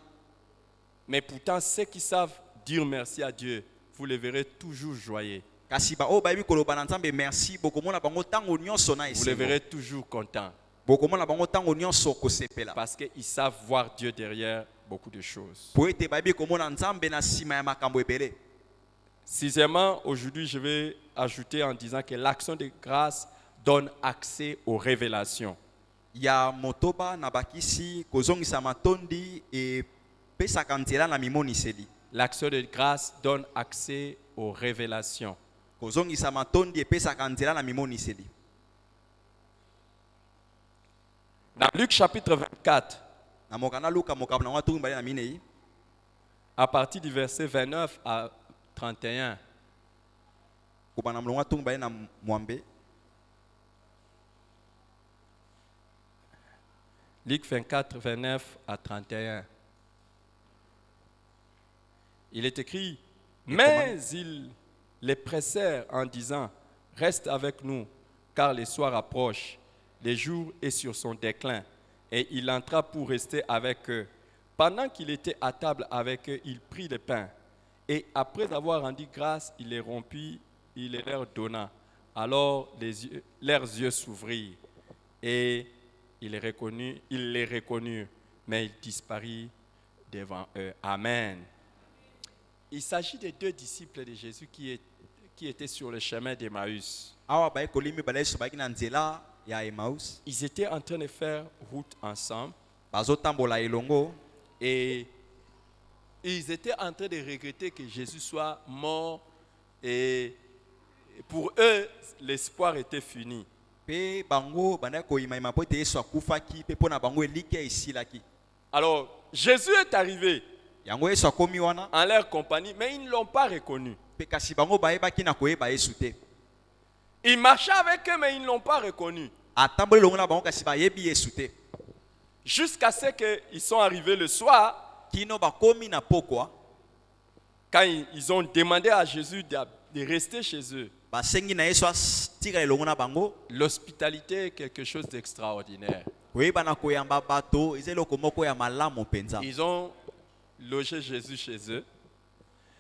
Mais pourtant, ceux qui savent dire merci à Dieu, vous les verrez toujours joyeux. kasi baoyo bayebi koloba na nzambe merci bokomona bango ntango nyonso na Vous les esengo. verrez toujours contents. bokomona bango ntango nyonso kosepela. Parce qu'ils savent voir Dieu derrière beaucoup de choses. po ete bayebi komona nzambe na nsima ya makambo ebele. Sixièmement, aujourd'hui, je vais ajouter en disant que l'action de grâce donne accès aux révélations. ya motoba na bakisi kozongisa matondi epesaka nzela na mimoniseli. L'action de grâce donne accès aux révélations. kozongisa matondi epesaka nzela na mimoniseli. Dans Luc chapitre 24, na mokanda luka mokambo na ngwa mbali na minei à partir du verset 29 à 31, kobana mlongwa mbali na mwambe. Luc 24, 29 à 31. Il est écrit, mais ils les pressèrent en disant, reste avec nous, car le soir approche, le jour est sur son déclin. Et il entra pour rester avec eux. Pendant qu'il était à table avec eux, il prit le pain. Et après avoir rendu grâce, il les rompit, il les leur donna. Alors leurs yeux s'ouvrirent. Et ils les reconnurent, mais il disparut devant eux. Amen. Il s'agit des deux disciples de Jésus qui qui étaient sur le chemin d'Emmaüs. Awa ba ekolimi ba leso ba kina nzela ya Emmaüs. Ils étaient en train de faire route ensemble. Bazo tambola elongo. Et ils étaient en train de regretter que Jésus soit mort. Et pour eux, l'espoir était fini. Pe bango bana ko imaima po te Yesu akufaki pe pona bango elike isilaki. Alors, Jésus est arrivé Yango Yesu akomi wana en leur compagnie, mais ils ne l'ont pas reconnu. pe kasi bango bayebaki na koyeba Yesu te. Il marchait avec eux, mais ils ne l'ont pas reconnu. Atamboli longo na bango kasi bayebi Yesu te. Jusqu'à ce qu'ils sont arrivés le soir, Kino bakomi na pokwa quand ils ont demandé à Jésus de rester chez eux. basengi na Yesu atira elongo na bango. L'hospitalité est quelque chose d'extraordinaire. Koyeba na koyamba bato ezelo komoko ya malamu penza. Ils ont logé Jésus chez eux.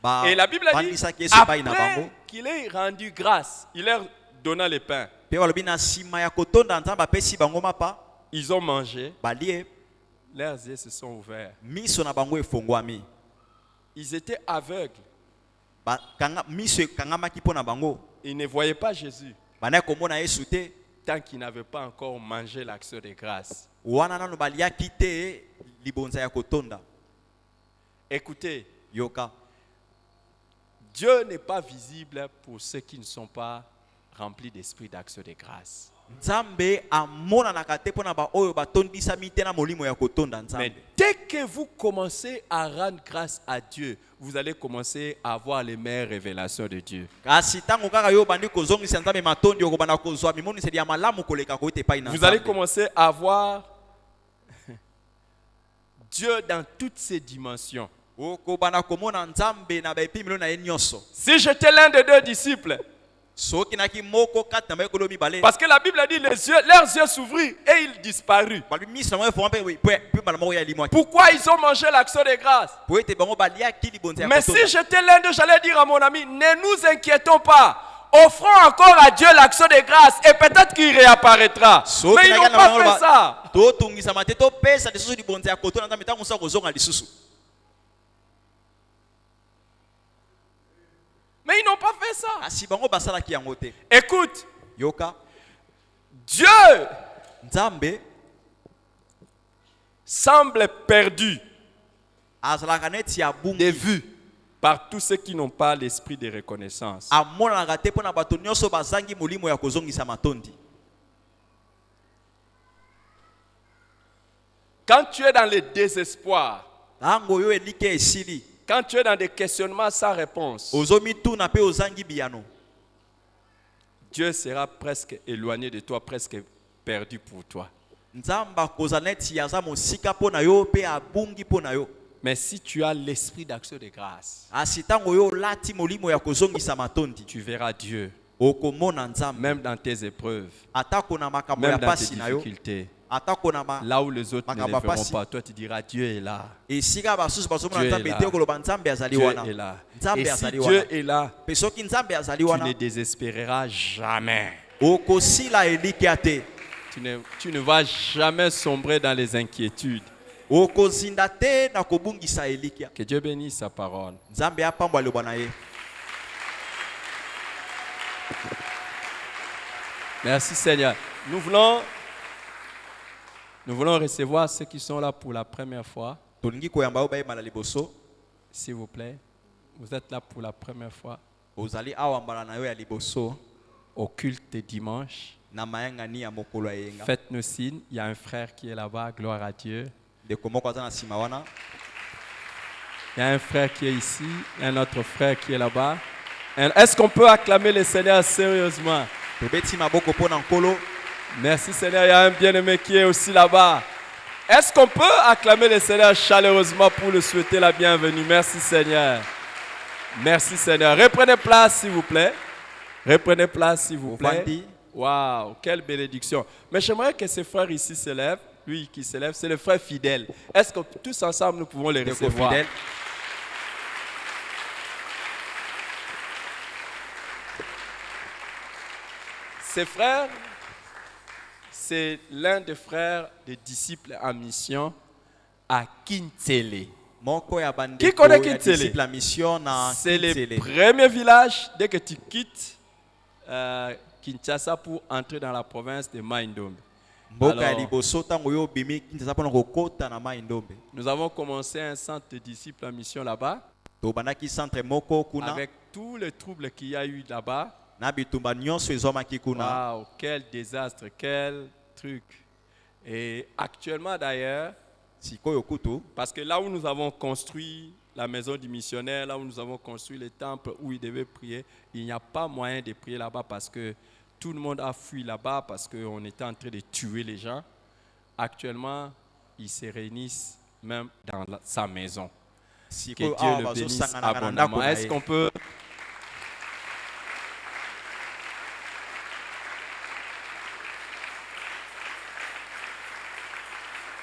Ba Et la Bible a dit, bandisaki Yesu pai na bango. après qu'il ait rendu grâce, il leur donna le pain. Pe balobi na sima ya kotonda nzamba pesi bango mapa Ils ont mangé, balie leurs yeux se sont ouverts. miso na bango efongwami. Ils étaient aveugles. Ba kanga miso kangamaki pona bango. Ils ne voyaient pas Jésus Bana komona Yesu te. tant qu'ils n'avaient pas encore mangé l'action de grâce. Wana nanu baliaki te libonza ya kotonda. Écoutez, Yoka. Dieu n'est pas visible pour ceux qui ne sont pas remplis d'esprit d'action de grâce. Nzambe amona na kate pona ba oyo batondisa mite na molimo ya kotonda Mais nzambe. dès que vous commencez à rendre grâce à Dieu, vous allez commencer à avoir les meilleures révélations de Dieu. Kasi tango kaka yo bandi kozongisa nzambe matondi okobana kozwa mimoniseli ya malamu koleka koite pai na Vous allez nzambe. commencer à voir Dieu dans toutes ses dimensions. Okobana komona nzambe na baepimelo na ye nyonso. Si j'étais l'un des deux disciples, Soki naki moko kati na bayekolo mibale. parce que la Bible a dit leurs yeux s'ouvrirent et ils disparurent. Balobi miso na bango efongwa pe mbala moko ya limwaki. Pourquoi ils ont mangé l'action de grâce? Po ete bango baliaki libonza ya Mais si kotonda. j'étais l'un d'eux, j'allais dire à mon ami, ne nous inquiétons pas. Offrons encore à Dieu l'action de grâce et peut-être qu'il réapparaîtra. Mais ils n'ont pas fait ça. Totungisa mate topesa lisusu libonza ya kotonda nzambe tango mosusu akozonga lisusu. Mais ils n'ont pas fait ça. Kasi bango basalaki yango te. Écoute, Yoka. Dieu Nzambe semble perdu azalaka neti ya de bungi. vue par tous ceux qui n'ont pas l'esprit de reconnaissance. Amonaka te pona bato nyonso bazangi molimo ya kozongisa matondi. Quand tu es dans le désespoir, Tango yo elike esili. quand tu es dans des questionnements sans réponse, Ozomi tuna pe ozangi biyano. Dieu sera presque éloigné de toi, presque perdu pour toi. Nzamba koza neti yaza mosika pona yo pe abungi pona yo. Mais si tu as l'esprit d'action de grâce, Asi tango yo lati molimo ya kozongisa matondi. tu verras Dieu, Okomona nzambe. même dans tes épreuves, Atako na makambo même ya dans tes pasi na yo. difficultés. Atako na ma. Là où les autres ne le verront Makabapasi. pas, toi tu diras Dieu est là. Esika basusu bazomona Dieu est nzambe là. te okoloba nzambe azali Dieu wana. est là. Nzambe Et si azali Dieu wana. est là, Pe soki nzambe azali tu wana. ne désespéreras jamais. Okosila elike ate. Tu ne vas jamais sombrer dans les inquiétudes. Okozinda te na kobungisa elike. Que Dieu bénisse sa parole. Nzambe apamba loba na ye. Merci Seigneur. Nous voulons recevoir ceux qui sont là pour la première fois. Tolingi koyamba yo bayema na liboso. S'il vous plaît. Vous êtes là pour la première fois Ozali awa mbala na yo ya liboso. au culte de dimanche. Na mayangani ya mokolo ya yenga. Faites-nous signe. Il y a un frère qui est là-bas. Gloire à Dieu. De komoko aza na sima wana. Il y a un frère qui est ici. Un autre frère qui est là-bas. Est-ce qu'on peut acclamer le Seigneur sérieusement? Tobeti maboko pona nkolo. Merci Seigneur. Il y a un bien-aimé qui est aussi là-bas. Est-ce qu'on peut acclamer le Seigneur chaleureusement pour le souhaiter la bienvenue? Merci Seigneur. Merci Seigneur. Reprenez place s'il vous plaît. Reprenez place s'il vous plaît. Waouh, quelle bénédiction. Mais j'aimerais que ces frères ici se lèvent. Lui qui se lève, c'est le frère fidèle. Est-ce que tous ensemble nous pouvons les recevoir? Fidèle. Ces frères, c'est l'un des frères des disciples en mission à Kintsele. Qui connaît Kintele? C'est le premier village dès que tu quittes Kinshasa pour entrer dans la province de Mai-Ndombe. Nous avons commencé un centre de disciples en mission là-bas. Avec tous les troubles qu'il y a eu là-bas. Wow, quel désastre, quel truc. Et actuellement d'ailleurs, parce que là où nous avons construit la maison du missionnaire, là où nous avons construit le temple où il devait prier, il n'y a pas moyen de prier là-bas parce que tout le monde a fui là-bas parce qu'on était en train de tuer les gens. Actuellement, ils se réunissent même dans sa maison. Que Dieu le bénisse abondamment. Est-ce qu'on peut...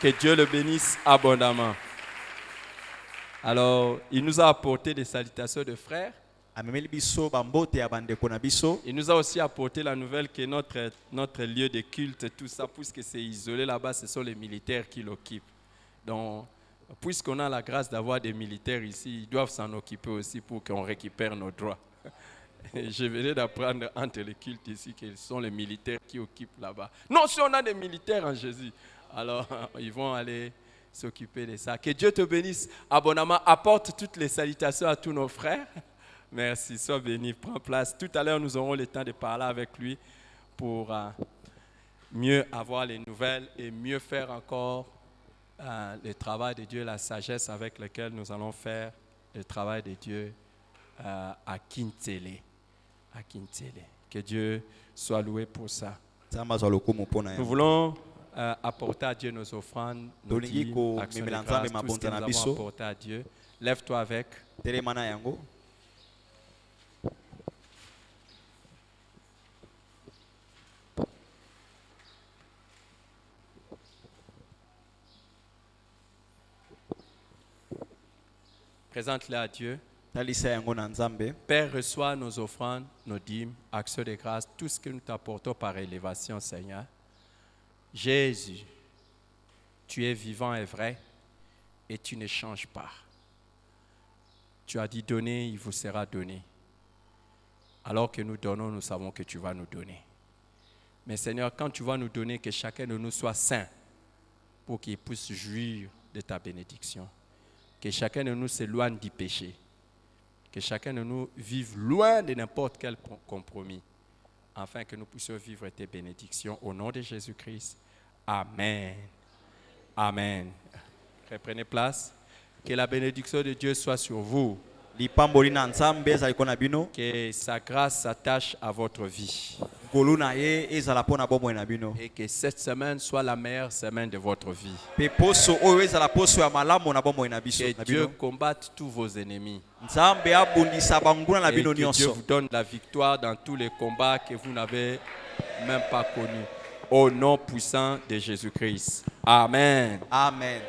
Que Dieu le bénisse abondamment. Alors, il nous a apporté des salutations de frères. Il nous a aussi apporté la nouvelle que notre lieu de culte, tout ça, puisque c'est isolé là-bas, ce sont les militaires qui l'occupent. Donc, puisqu'on a la grâce d'avoir des militaires ici, ils doivent s'en occuper aussi pour qu'on récupère nos droits. Et je venais d'apprendre entre les cultes ici que ce sont les militaires qui occupent là-bas. Non, si on a des militaires en Jésus, alors ils vont aller s'occuper de ça. Que Dieu te bénisse abondamment. Apporte toutes les salutations à tous nos frères. Merci, sois béni, prends place. Tout à l'heure, nous aurons le temps de parler avec lui pour mieux avoir les nouvelles et mieux faire encore le travail de Dieu, la sagesse avec laquelle nous allons faire le travail de Dieu à Kintele. À Kintele. Que Dieu soit loué pour ça. Nous voulons apporter à Dieu nos offrandes, nos dîmes, actions de grâce, tout ce que nous avons apporté à Dieu. Lève-toi avec. Présente-les à Dieu. Père, reçois nos offrandes, nos dîmes, actions de grâce, tout ce que nous t'apportons par élévation, Seigneur. Jésus, tu es vivant et vrai et tu ne changes pas. Tu as dit donner, il vous sera donné. Alors que nous donnons, nous savons que tu vas nous donner. Mais Seigneur, quand tu vas nous donner, que chacun de nous soit saint pour qu'il puisse jouir de ta bénédiction. Que chacun de nous s'éloigne du péché. Que chacun de nous vive loin de n'importe quel compromis. Afin que nous puissions vivre tes bénédictions. Au nom de Jésus-Christ. Amen. Amen. Reprenez place. Que la bénédiction de Dieu soit sur vous. Que sa grâce s'attache à votre vie. Et que cette semaine soit la meilleure semaine de votre vie. Que Dieu combatte tous vos ennemis. Et que Dieu vous donne la victoire dans tous les combats que vous n'avez même pas connus. Au nom puissant de Jésus-Christ. Amen. Amen.